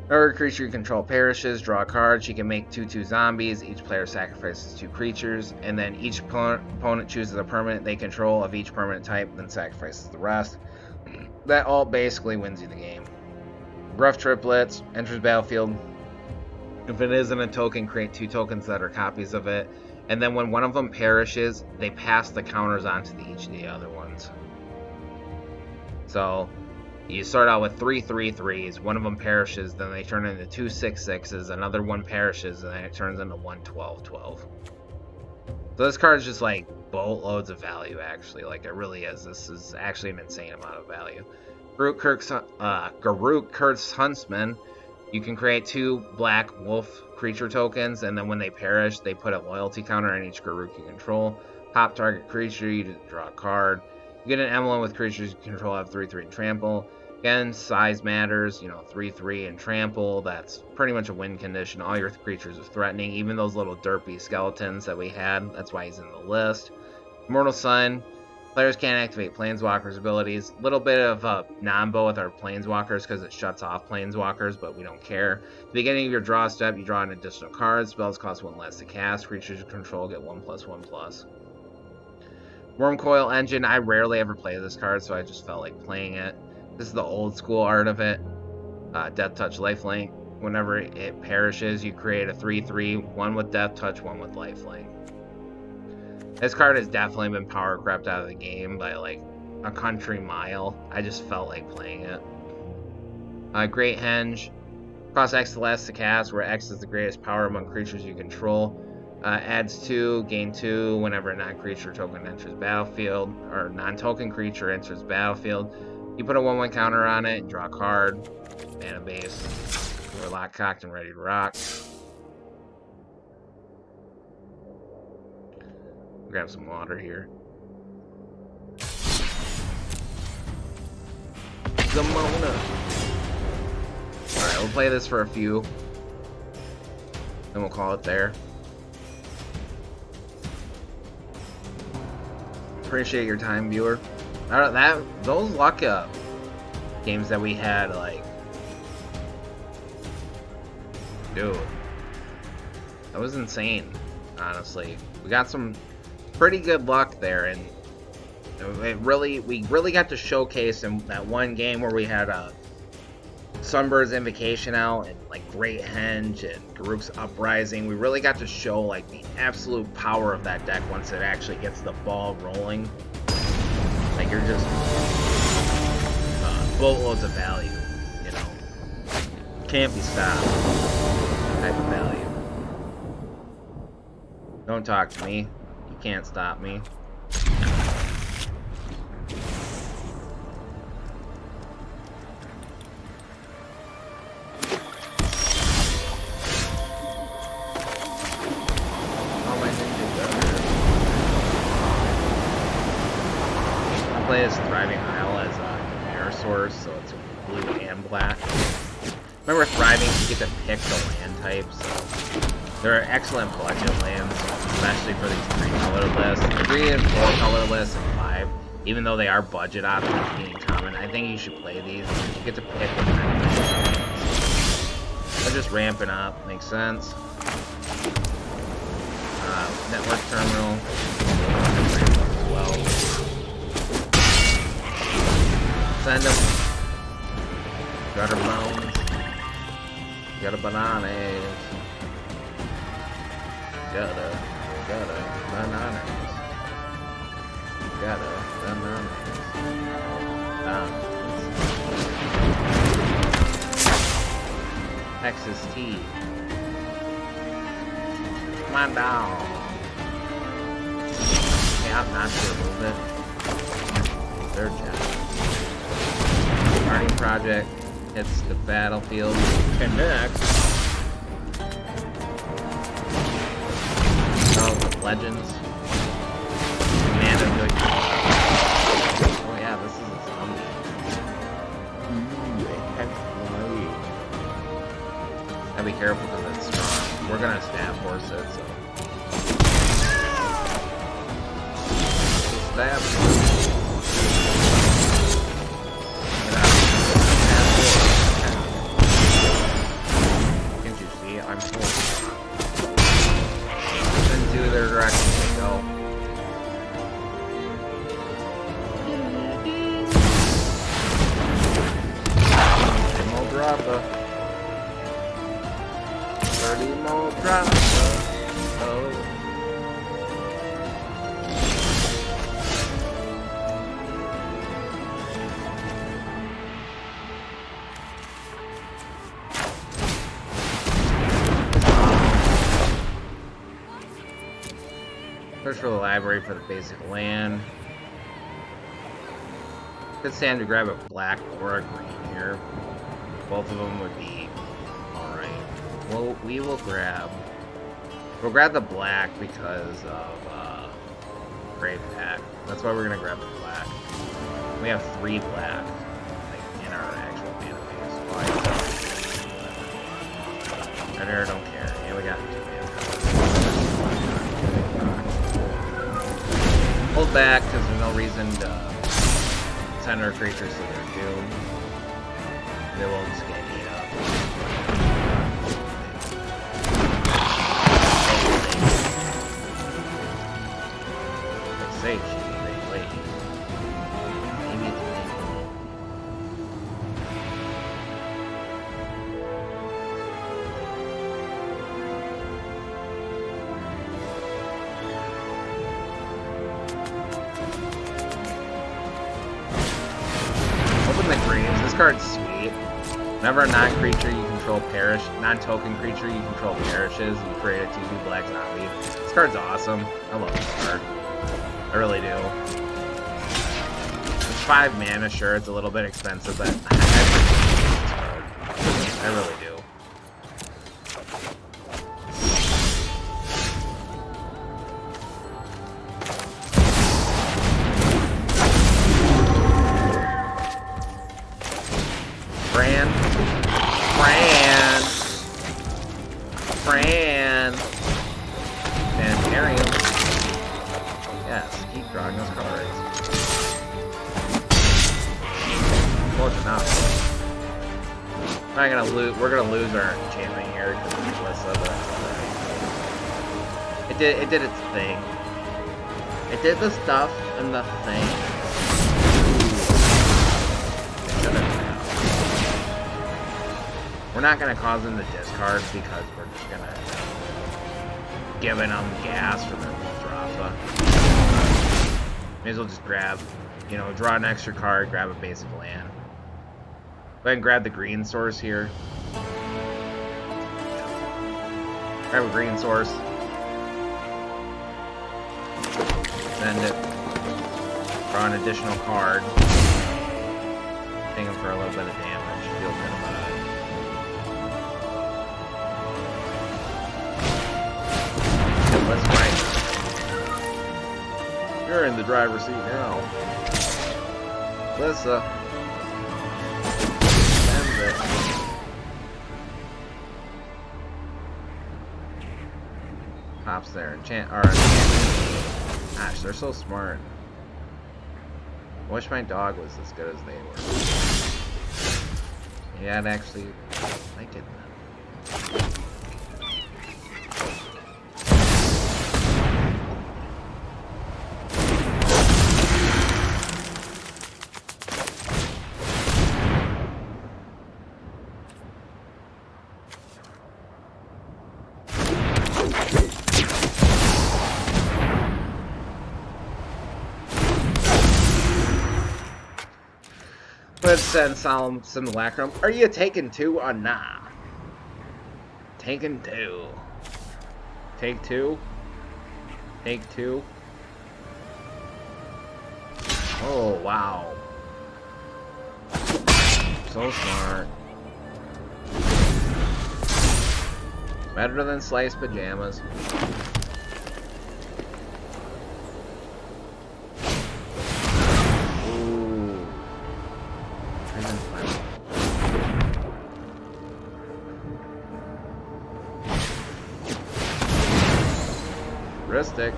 Whenever a creature you control perishes, draw a card. She can make 2/2 zombies. Each player sacrifices 2 creatures, and then each opponent chooses a permanent they control of each permanent type, then sacrifices the rest. That all basically wins you the game. Rough Triplets. Enters battlefield. If it isn't a token, create 2 tokens that are copies of it. And then when one of them perishes, they pass the counters on to each of the other ones. So you start out with 3 3/3s, one of them perishes, then they turn into 2 6/6s, another one perishes, and then it turns into 1 12/12. So this card is just like boatloads of value, actually. Like, it really is. This is actually an insane amount of value. Garruk Kurt's Huntsman. You can create 2 black wolf creature tokens, and then when they perish, they put a loyalty counter on each Garruk you control. Top target creature, you just draw a card. You get an emblem with creatures you control have 3/3 and trample. Again, size matters, 3/3 and trample. That's pretty much a win condition. All your creatures are threatening, even those little derpy skeletons that we had. That's why he's in the list. Immortal Sun. Players can't activate Planeswalkers' abilities. Little bit of a non-bow with our Planeswalkers because it shuts off Planeswalkers, but we don't care. At the beginning of your draw step, you draw an additional card. Spells cost 1 less to cast. Creatures you control get 1/1/1. Wormcoil Engine. I rarely ever play this card, so I just felt like playing it. This is the old school art of it. Death Touch Lifelink. Whenever it perishes, you create a 3/3, 1 with Death Touch, 1 with Lifelink. This card has definitely been power crept out of the game by like a country mile. I just felt like playing it. Great Henge. Cost X less to cast, where X is the greatest power among creatures you control. Adds 2, gain 2 whenever a non-creature token enters battlefield, or non-token creature enters battlefield. You put a 1/1 counter on it, draw a card, mana base. We're locked, cocked, and ready to rock. Grab some water here. Zamona. Alright, we'll play this for a few. Then we'll call it there. Appreciate your time, viewer. Those luck games that we had, like, dude, that was insane. Honestly, we got some pretty good luck there, and we really got to showcase in that one game where we had a Sunbird's Invocation out and like Great Henge and Garruk's Uprising. We really got to show like the absolute power of that deck once it actually gets the ball rolling. Like, you're just boatloads of value, can't be stopped type of value. Don't talk to me. You can't stop me. Play as Thriving Isle as a air source, so it's blue and black. Remember, Thriving, you get to pick the land type, so They're excellent budget lands, especially for these 3-color lists. 3 and 4 color lists and 5. Even though they are budget options being common, I think you should play these. You get to pick what kind of they're just ramping up. Makes sense. Network terminal. Well, send them. Gutter bones. Got a bananas. Gotta bananas. Gotta bananas. Texas tea. My dog. Yeah, I'm not sure a little bit. Third chapter. Starting project hits the battlefield. And next. Oh, legends. Oh yeah, this is a zombie. Gotta be careful because it's strong. We're gonna stab horse it, so. Stab. Can't you see? I'm full. Into their direction they go. Dropper. 30 more dropper. Oh. Search for the library for the basic land. Good stand to grab a black or a green here. Both of them would be alright. Well, we'll grab the black because of Grave Pack. That's why we're gonna grab the black. We have 3 black like, in our actual mana base. Right here, don't care. Yeah, we got 2 mana. Hold back because there's no reason to send our creatures to their doom. They will just get eat up. Like say they wait. Maybe it's me. Open the graves. This card's sweet. Whenever a non-creature you control non-token creature you control perishes, you create a 2/2 black zombie. This card's awesome. I love this card. I really do. It's 5 mana, sure, it's a little bit expensive, but I appreciate this card. I really do. Sanitarium. Yes, keep drawing those cards. Close enough. We're gonna lose our enchantment here because of Melissa, but that's alright. It did its thing. It did the stuff and the thing. We're not gonna cause them to discard because we're just gonna giving them gas for their Muldrotha. May as well just grab, draw an extra card, grab a basic land. Go ahead and grab the green source here. Grab a green source. Send it. Draw an additional card. Ping him for a little bit of damage. Feel good about it. Let's fight. You're in the driver's seat now. Lissa. Send it. pops there. Gosh, they're so smart. I wish my dog was as good as they were. Yeah, I'd actually like it. Let's send solemn simulacrum. Are you taking 2 or nah? Taking 2. Take 2. Take 2. Oh wow. So smart. Better than sliced pajamas. Ristic.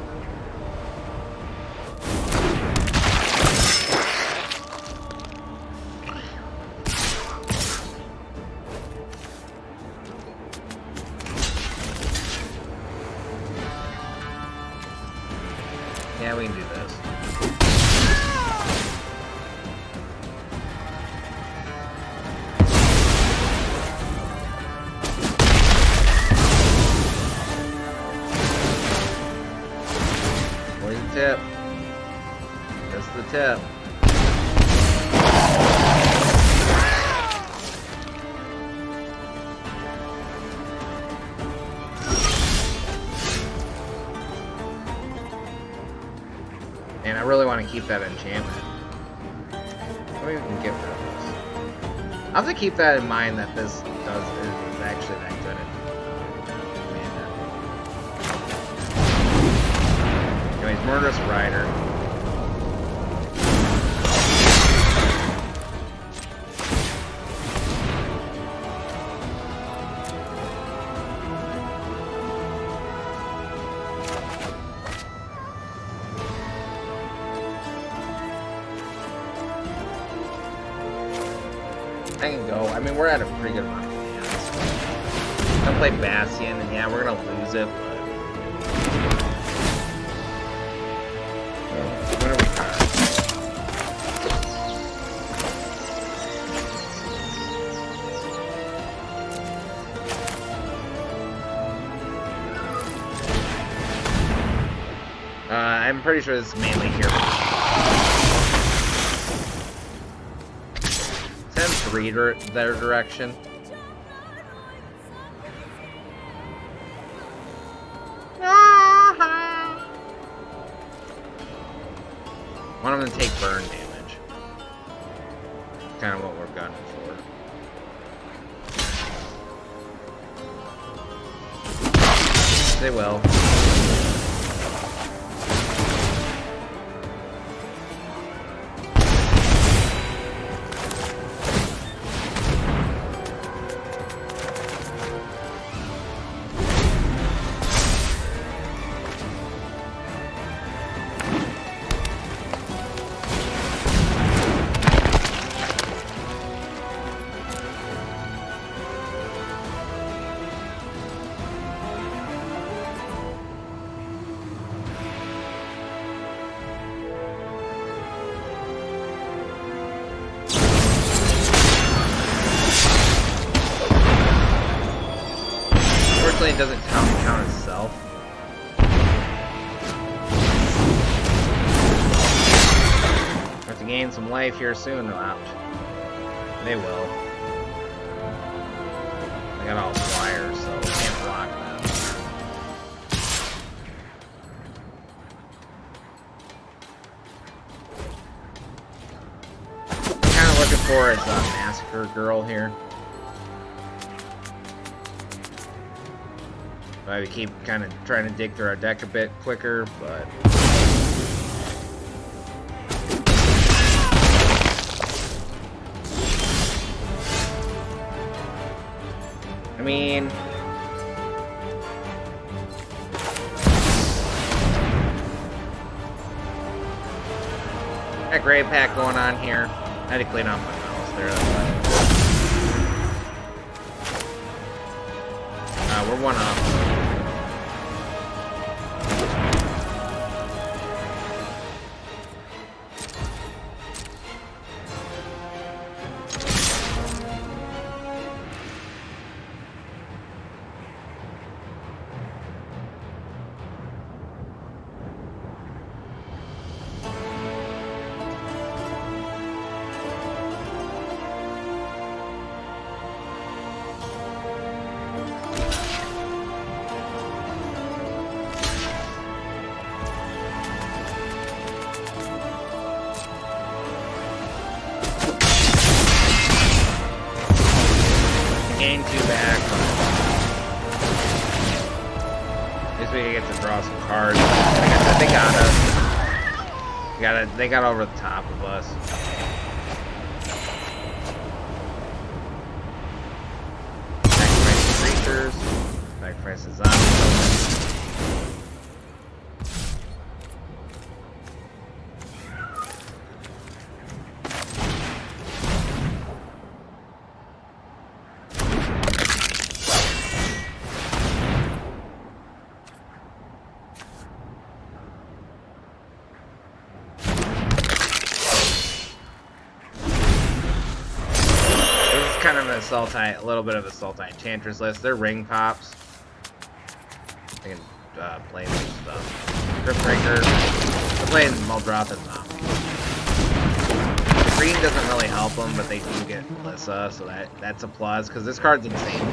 Yeah, we can do this. Tip. That's the tip. And I really want to keep that enchantment. What do we can get rid of this? I'll have to keep that in mind that this is actually that good. Anyways, Murderous Rider. I can go. I mean, we're at a pretty good amount of hands. I'll play Bastion, and yeah, we're gonna lose it, but what are we I'm pretty sure this is mainly here. Send 3 their direction. One of them take burn damage. Kind of what we're gunning for. They will. It doesn't count itself. Have to gain some life here soon. They will. I got all flyers, so I can't block them. Kind of looking for is a massacre girl here. I keep kind of trying to dig through our deck a bit quicker, but I mean, Got gray pack going on here. I had to clean off my mouse there. We're one up. Gain 2 back, but at least we get to draw some cards. Like I said, they got over the top of us. Sacrifice the creatures, sacrifice the zombies. Kind of an Sultai, a little bit of a Sultai Enchantress list. They're ring pops. I can play this stuff. Cryptbreaker. They're playing Muldrotha Zombie. Green doesn't really help them, but they do get Melissa, so that's a plus, because this card's insane.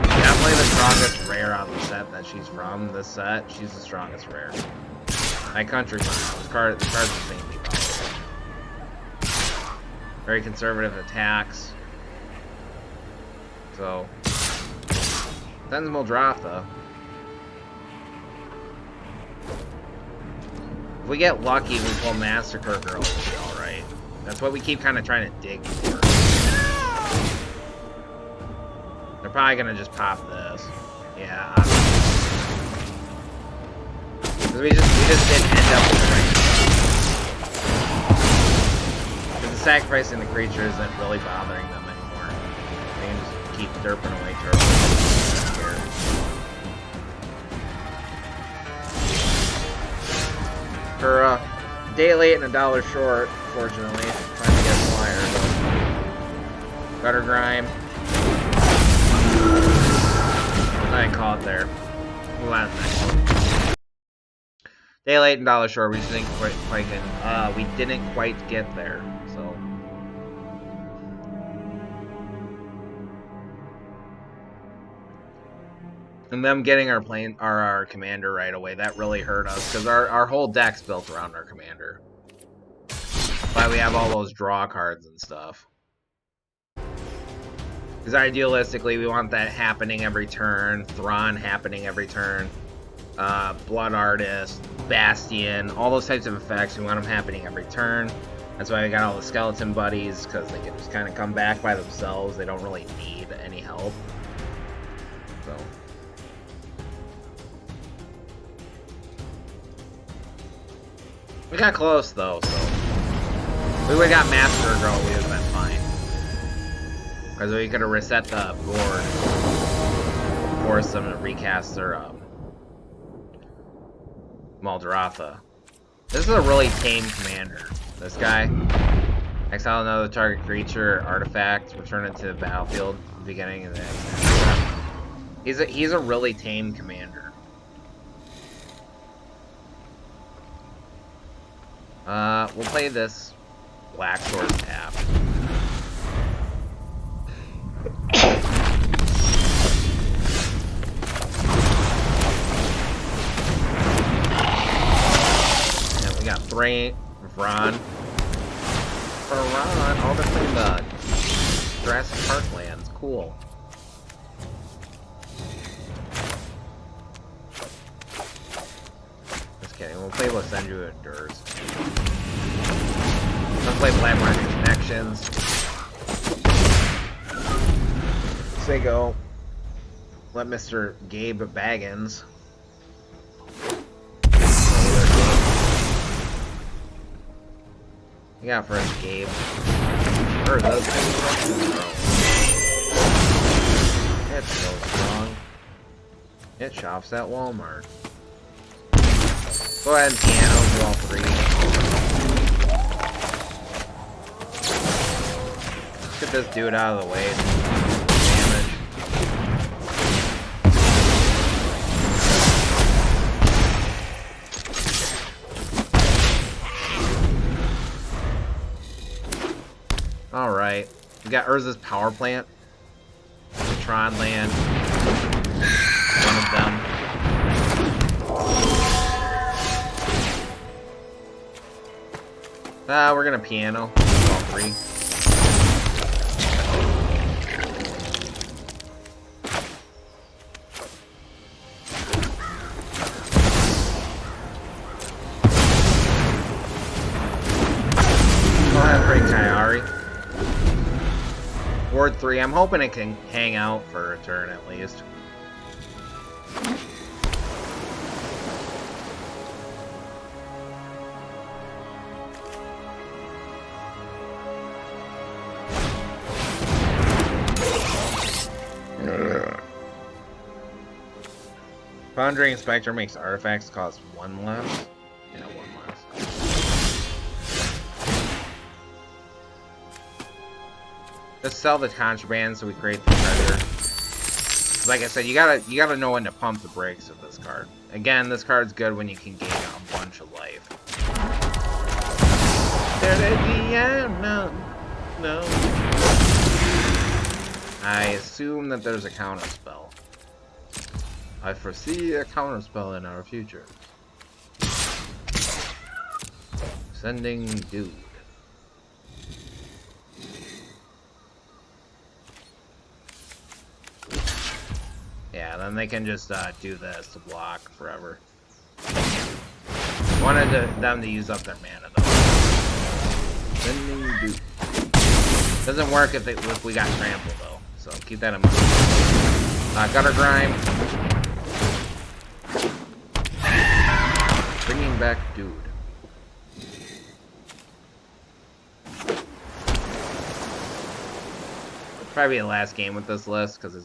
Definitely the strongest rare on the set that she's from. This set, she's the strongest rare. My country mile. This card's insanely powerful. Very conservative attacks. So, sends Muldrotha. If we get lucky, we pull Massacre Girl, we'll be alright. That's what we keep kind of trying to dig for. They're probably gonna just pop this. Yeah. Because we just didn't end up with the right. Because sacrificing the creature isn't really bothering them anymore. They can just keep derping away turtles. For a day late and $1 short, fortunately. Trying to get a flyer. Gutter Grime. I didn't call it there. Move on to the next one. Day late and $1 short. We just didn't we didn't quite get there. So. And them getting our commander right away, that really hurt us, because our whole deck's built around our commander. That's why we have all those draw cards and stuff. Because idealistically, we want that happening every turn, Thrawn happening every turn, Blood Artist, Bastion, all those types of effects, we want them happening every turn. That's why we got all the skeleton buddies, because they can just kind of come back by themselves. They don't really need any help. So. We got close though, so if we would've got Master Girl, we would've been fine. Because we could've reset the board, forced them to recast their Muldrotha. This is a really tame commander. This guy. Exile another target creature, artifact, return it to the battlefield at the beginning of the he's a really tame commander. We'll play this Black Sword tap. And we got Thrain, Vron. For Ron, all they're playing the Jurassic Park lands. Cool. Just kidding. We'll play Lysandria Endures. Let's play Black Market Connections. Say go. Let Mr. Gabe Baggins. You got for us, Gabe. Or those things. It's so strong. It shops at Walmart. Go ahead and piano do all three. Get this dude out of the way. Damage. Alright. We got Urza's power plant. Tron land. One of them. We're gonna piano. All three. Go ahead and break Kayari. Ward 3. I'm hoping it can hang out for a turn at least. Foundry Inspector makes artifacts cost 1 less. Yeah, 1 less. Let's sell the contraband so we create the treasure. Like I said, you gotta know when to pump the brakes with this card. Again, this card's good when you can gain a bunch of life. No. I assume that there's a counter spell. I foresee a counter spell in our future. Sending dude. Yeah, then they can just do this to block forever. Wanted them to use up their mana though. Sending dude. Doesn't work if we got trample though, so keep that in mind. Gutter Grime. Bringing back dude. Probably the last game with this list because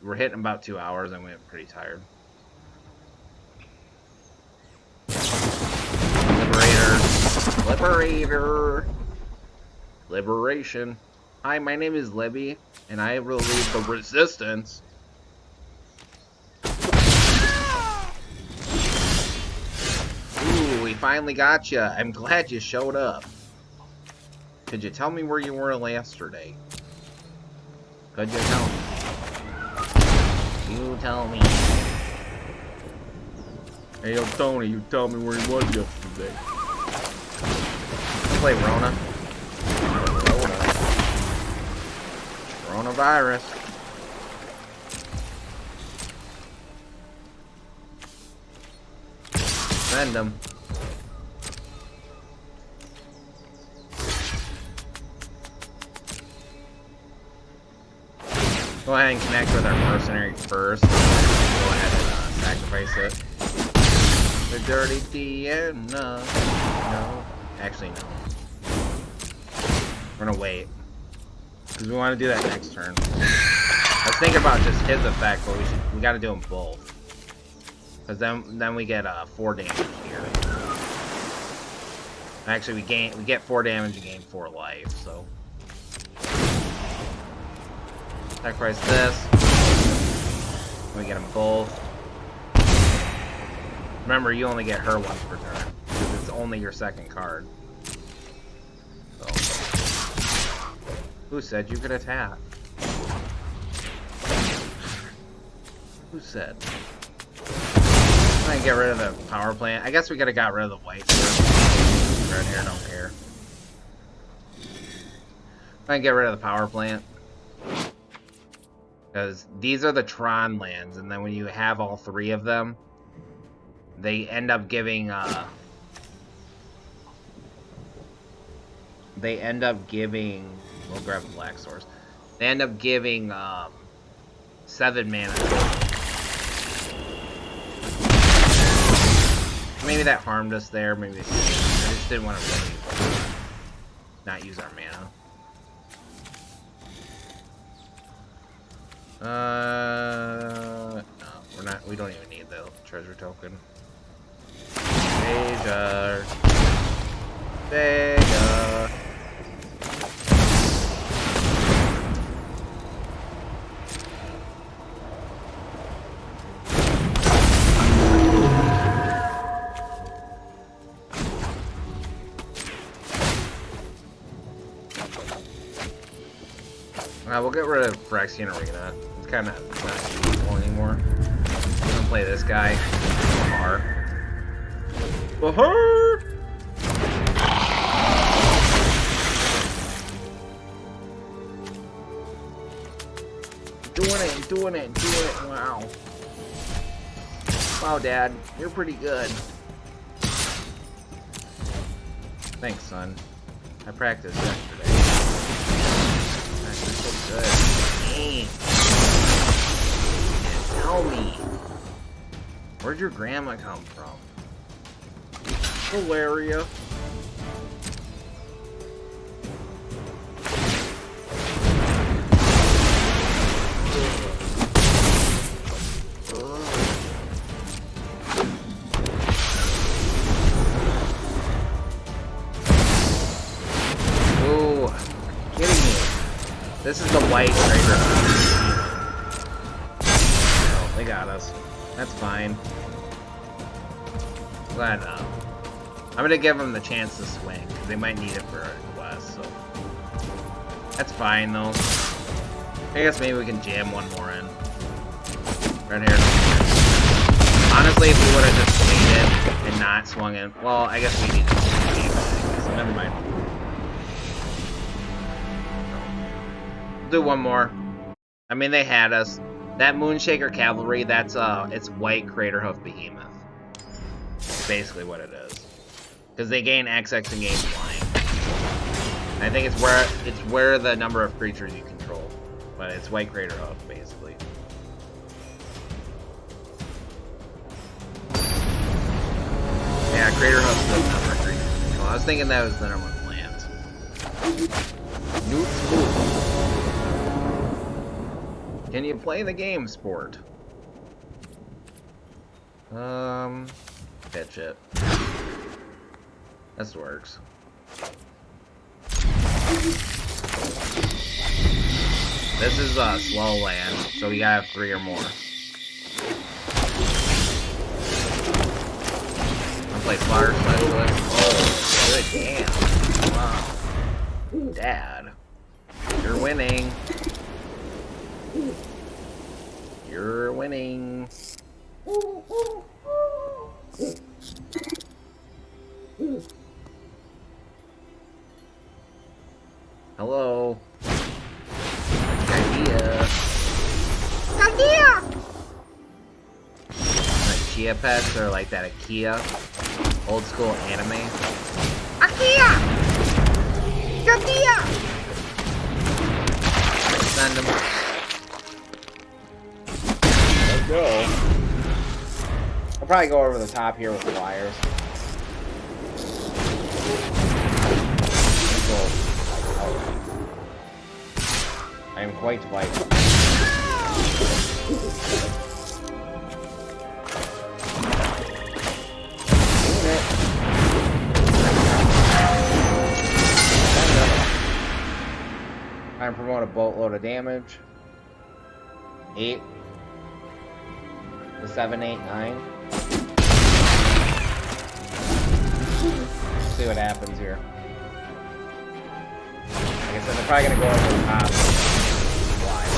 we're hitting about 2 hours and we're pretty tired. Liberator. Liberation. Hi, my name is Libby, and I will lead the resistance. Ooh, we finally got you. I'm glad you showed up. Could you tell me where you were yesterday? Could you tell me? You tell me. Hey, yo, Tony, you tell me where he was yesterday. Let's play Rona. Coronavirus. Send him. Go ahead and connect with our mercenary first. Go ahead and sacrifice it. The dirty DM. No. Actually, no. We're gonna wait. Because we want to do that next turn. I was thinking about just his effect, but we gotta do them both. Because then we get 4 damage here. Actually, we get 4 damage and gain 4 life, so. Sacrifice this. We get them both. Remember, you only get her once per turn. Because it's only your second card. So. Who said you could attack? Who said? I'm gonna get rid of the power plant. I guess we could have got rid of the white first. Red hair don't care. I'm gonna get rid of the power plant. Because these are the Tron lands, and then when you have all 3 of them, they end up giving, we'll grab the black source. They end up giving, 7 mana. Maybe that harmed us there, maybe I just didn't want to really not use our mana. No, we're not. We don't even need the treasure token. Deja. Deja. We'll get rid of Phyrexian Arena. It's kind of not useful anymore. We don't play this guy. Bahar. Bahar! Doing it. Wow. Wow, Dad. You're pretty good. Thanks, son. I practiced yesterday. You're so good. Dang. Tell me. Where'd your grandma come from? Valeria. This is the white trader. Oh, they got us. That's fine. Glad I'm gonna give them the chance to swing, because they might need it for a quest, so. That's fine, though. I guess maybe we can jam one more in. Right here. Honestly, if we would have just waited and not swung in. Well, I guess we need to swing in, so never mind. Do one more. I mean, they had us. That Moonshaker Cavalry, that's it's white Craterhoof Behemoth. That's basically what it is. Because they gain XX and gain flying. And I think it's where the number of creatures you control. But it's white Craterhoof, basically. Yeah, Craterhoof's the number of creatures you control. I was thinking that was the number of lands. Newt. Can you play the game, sport? Pitch it. This works. This is a slow land, so we gotta have 3 or more. I'll play Fire Specialist. Oh, good damn. Wow. Dad. You're winning. You're winning. Hello. Idea. Like Chia Pets or like that IKEA old school anime. IKEA. Send them. Go. I'll probably go over the top here with the wires. I am quite white. Time to promote a boatload of damage. 8. The 7, 8, 9. See what happens here. Like I said, they're probably gonna go over the top. Wide.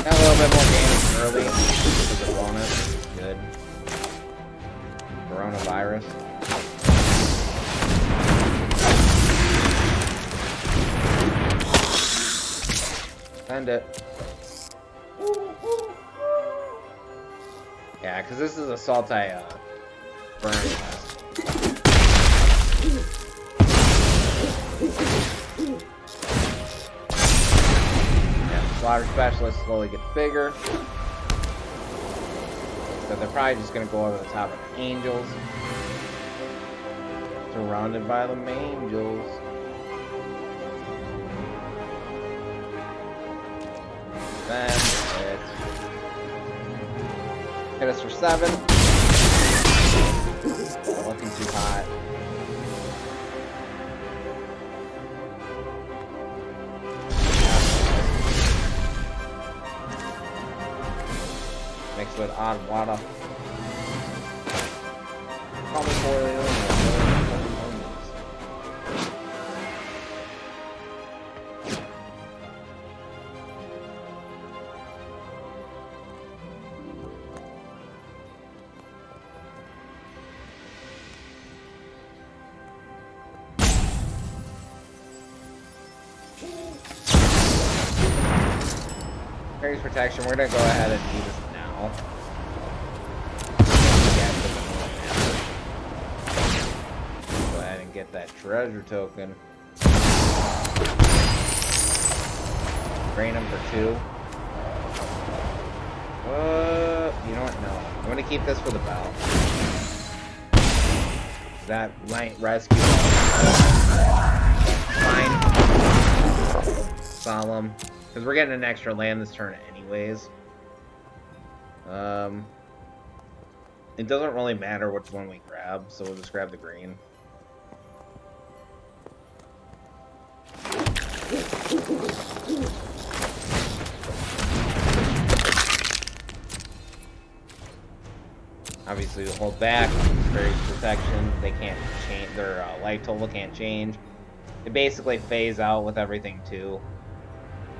Got a little bit more damage early. This is a bonus. Good. Coronavirus. Send it. Yeah, because this is a Sultai burn test. Yeah, Slaughter Specialist slowly gets bigger. So they're probably just gonna go over the top of the angels. Surrounded by the angels. That's it. Hit us for 7. Not looking too hot. Mixed with odd water. Probably poorly only. Fairy's protection, we're gonna go ahead and do this now. Go ahead and get that treasure token. Drain him for 2. You know what? No. I'm gonna keep this for the bell. That might rescue. Fine. Solemn. Because we're getting an extra land this turn anyways. It doesn't really matter which one we grab, so we'll just grab the green. Obviously, we hold back. Fairy's protection. They can't change. Their life total can't change. They basically phase out with everything too.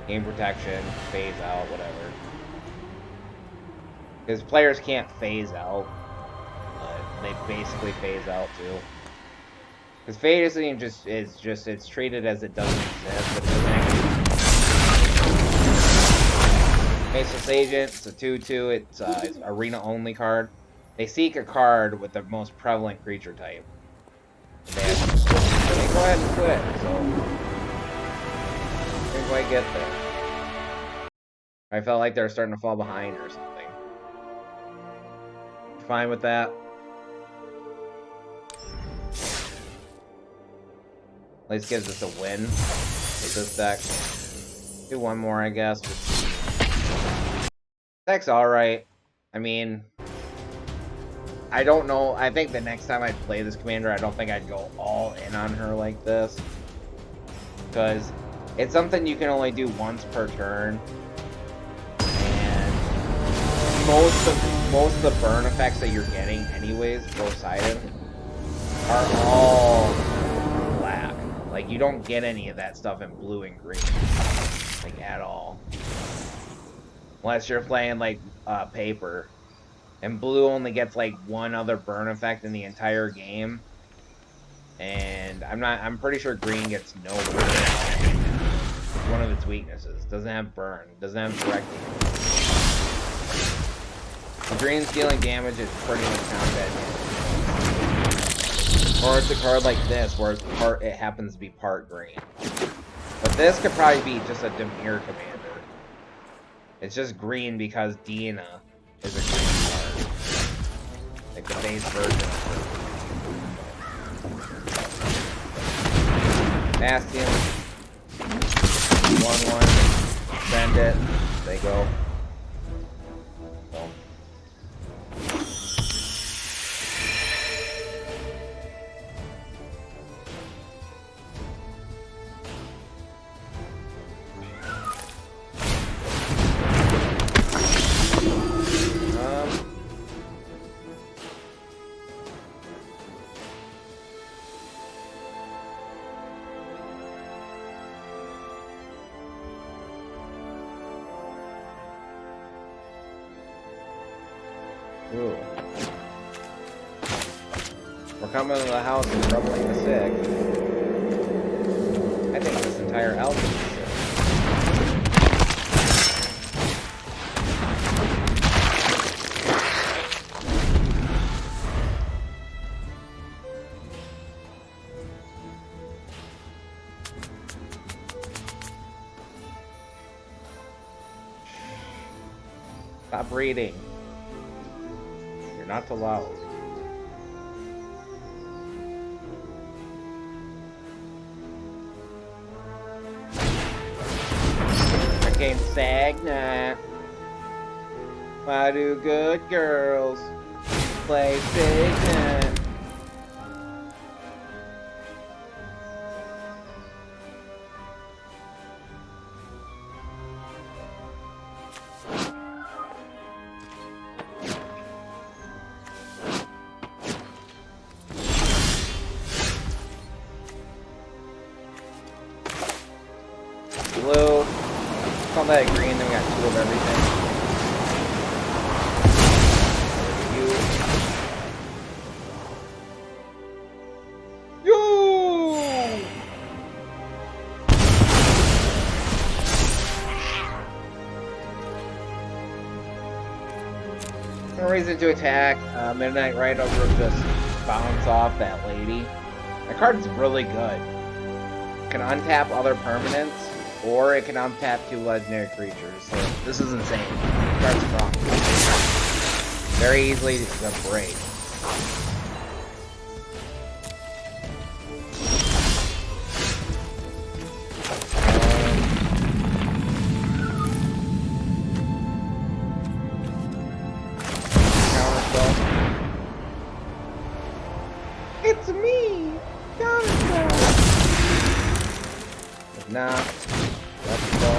Game protection, phase out, whatever. Because players can't phase out, but they basically phase out too. Because phase isn't just it's treated as it doesn't exist, but it doesn't actually. Faceless Agent, it's a 2/2. It's an arena only card. They seek a card with the most prevalent creature type. And they go ahead and quit. So didn't quite get there. I felt like they were starting to fall behind or something. Fine with that. At least gives us a win with this deck. Do one more, I guess. Deck's alright. I mean, I don't know. I think the next time I play this commander, I don't think I'd go all in on her like this. Because it's something you can only do once per turn. And most of the burn effects that you're getting anyways, four-sided, are all black. Like, you don't get any of that stuff in blue and green. Like, at all. Unless you're playing, like, paper. And blue only gets, like, one other burn effect in the entire game. And I'm pretty sure green gets no burn. It's one of its weaknesses. Doesn't have burn. Doesn't have direct damage. The green's dealing damage is pretty much combat damage. Or it's a card like this, where it happens to be part green. But this could probably be just a Dimir commander. It's just green because Dina is a green card. Like the base version of it. Bastion. 1/1. Send it. They go. Ooh. We're coming to the house and troubling the sick. I think this entire album is sick. Stop reading. not too loud. Game Sagna. Why do good girls play Sagna? Blue. Call that green, then we got 2 of everything. Yo! No reason to attack. Midnight Rider will just bounce off that lady. That card's really good. It can untap other permanents, or it can untap 2 legendary creatures. So this is insane. The card's strong. Very easily to break. It's me! Counterspell! If not, let's go.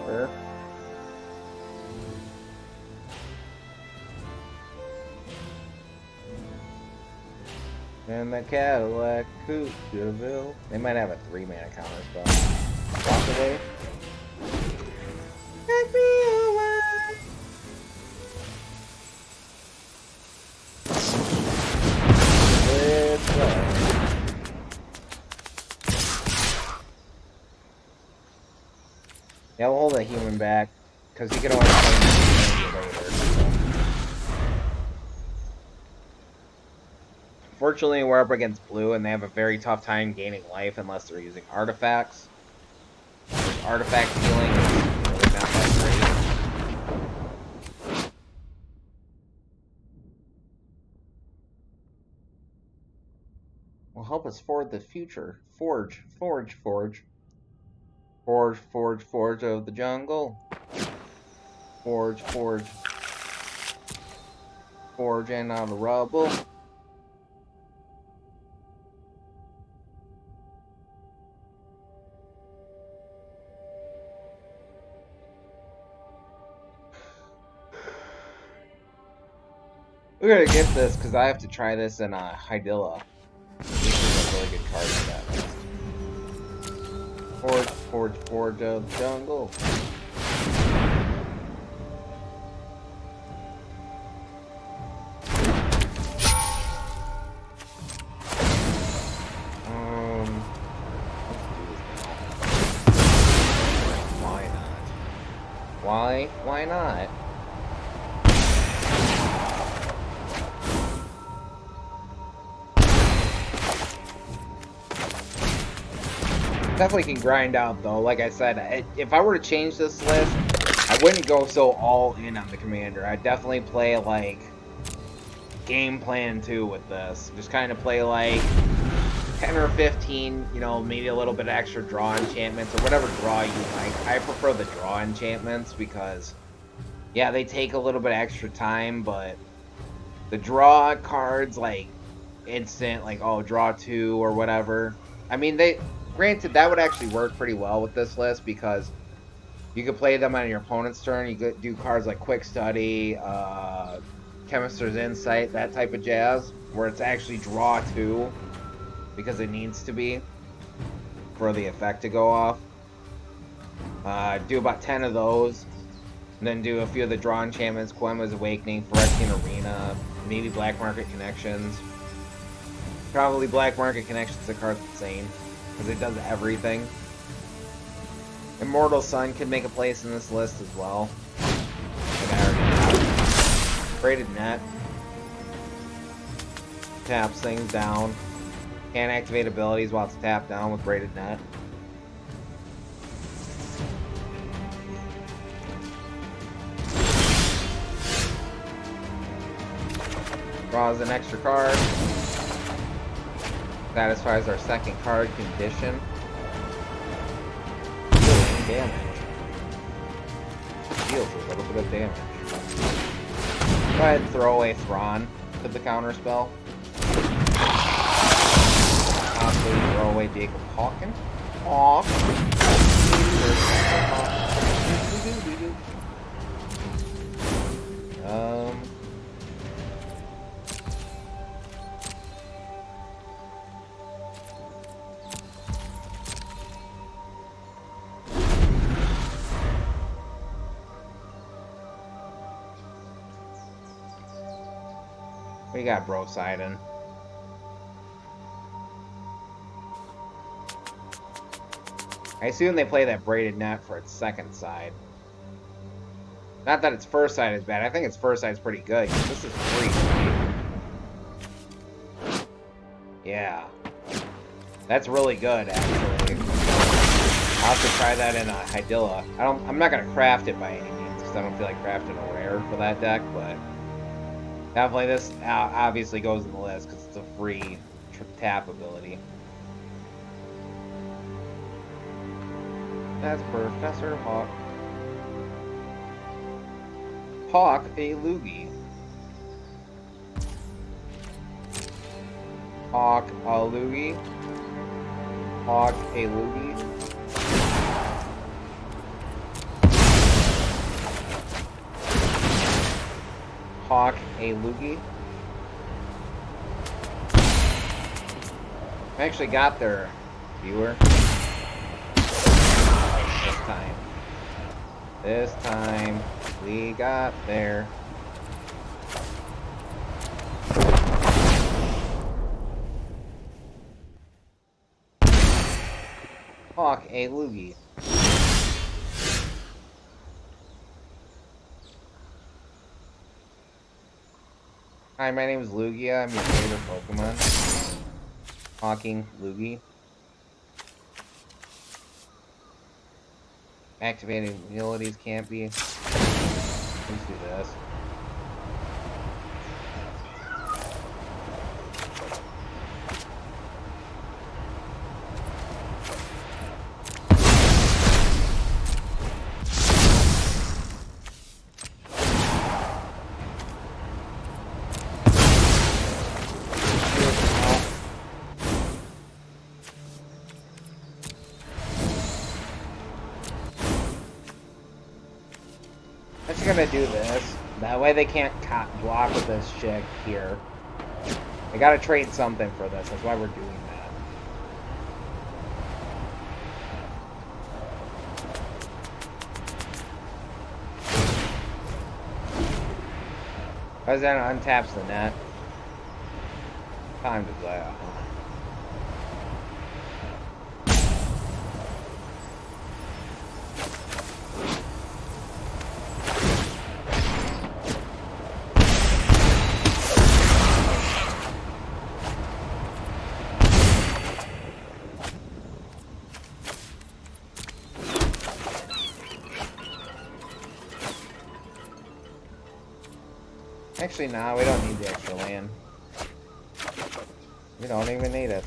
Where? And the Cadillac Coupe de Ville. They might have a 3-mana counterspell. Walk away. Take me away! Yeah, we'll hold a human back, because he can always change later. Fortunately, we're up against blue, and they have a very tough time gaining life unless they're using artifacts. Artifact healing is really not that great. Will help us forward the future. Forge, forge, forge. Forge, forge, forge of the jungle. Forge, forge. Forge and out of the rubble. We're gonna get this because I have to try this in Hydilla. This is a really good card for that. Forge, forge, forge of the jungle. Why not? Why not? Definitely can grind out though. Like I said, if I were to change this list, I wouldn't go so all in on the commander. I'd definitely play like game plan 2 with this. Just kind of play like 10 or 15, you know, maybe a little bit extra draw enchantments or whatever draw you like. I prefer the draw enchantments because, yeah, they take a little bit extra time, but the draw cards like instant, like, oh, draw 2 or whatever. I mean, granted, that would actually work pretty well with this list because you could play them on your opponent's turn. You could do cards like Quick Study, Chemist's Insight, that type of jazz, where it's actually draw 2 because it needs to be for the effect to go off. Do about 10 of those, and then do a few of the draw enchantments, Koema's Awakening, Phyrexian Arena, maybe Black Market Connections. Probably Black Market Connections, the card's insane because it does everything. Immortal Sun can make a place in this list as well. Like I already have. Braided Net. Taps things down. Can't activate abilities while it's tapped down with Braided Net. Draws an extra card. Satisfies our second card condition. Dealing damage. Deals a little bit of damage. Go ahead and throw away Thrawn to the counter spell. Possibly throw away Jacob Hawken. Hawk. We got Brosidon. I assume they play that braided net for its second side. Not that its first side is bad. I think its first side is pretty good. This is free. Yeah. That's really good, actually. I'll have to try that in a Hydaelyn. I'm not gonna craft it by any means, because I don't feel like crafting a rare for that deck, but definitely this obviously goes in the list because it's a free tap ability. That's Professor Hawk. Hawk a Loogie. Hawk a Loogie. Hawk a Loogie. Hawk a Loogie. I actually got their viewer. This time we got there. Hawk a Loogie. Hi, my name is Lugia. I'm your favorite Pokemon. Hawking Loogie. Activating abilities can't be. Let's do this. Gonna do this. That way they can't block with this shit here. I gotta trade something for this. That's why we're doing that. Because then it untaps the net. Time to play. Actually, no, we don't need the extra land. We don't even need it.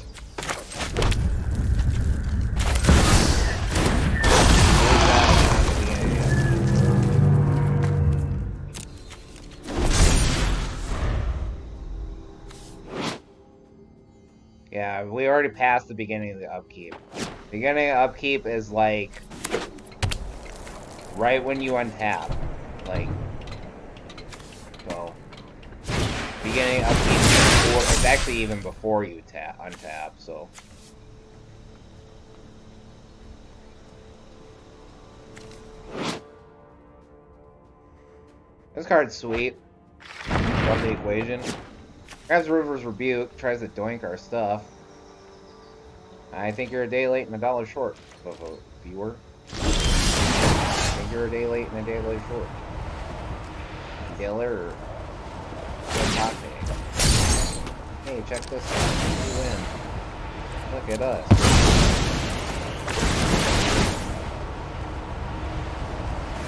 Yeah, we already passed the beginning of the upkeep. Beginning of upkeep is like right when you untap. Like, so beginning upkeep before, it's actually even before you untap, so. This card's sweet. Love the equation. Grabs River's Rebuke, tries to doink our stuff. I think you're a day late and $1 short, viewer. I think you're a day late and $1 short. Killer or hot day. Hey, check this out. We win. Look at us.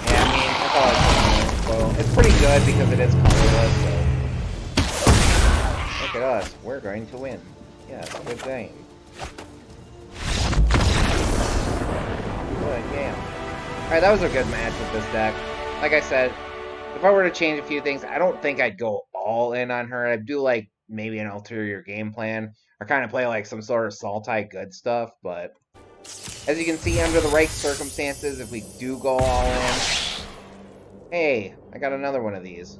Yeah, I mean, that's all I can do. So it's pretty good because it is colorless, so. us. We're going to win. Yes, good game. Good game. Alright, that was a good match with this deck. Like I said, if I were to change a few things, I don't think I'd go all in on her. I'd do like maybe an ulterior game plan, or kind of play like some sort of Sultai good stuff, but as you can see, under the right circumstances, if we do go all in... Hey, I got another one of these.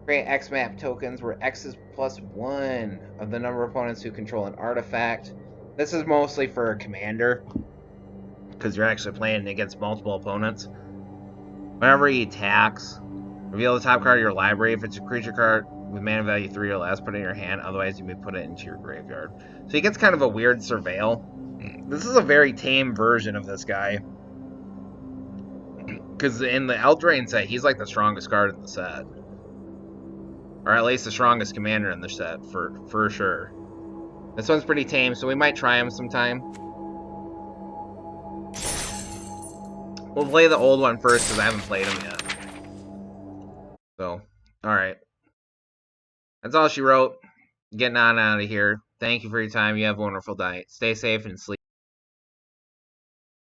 Create X map tokens where X is +1 of the number of opponents who control an artifact. This is mostly for a commander, because you're actually playing against multiple opponents. Whenever he attacks, reveal the top card of your library. If it's a creature card with mana value 3 or less, put it in your hand. Otherwise, you may put it into your graveyard. So he gets kind of a weird surveil. This is a very tame version of this guy. Because in the Eldraine set, he's like the strongest card in the set. Or at least the strongest commander in the set, for sure. This one's pretty tame, so we might try him sometime. We'll play the old one first, because I haven't played him yet. So, alright. That's all she wrote. Getting on out of here. Thank you for your time. You have a wonderful night. Stay safe and sleep.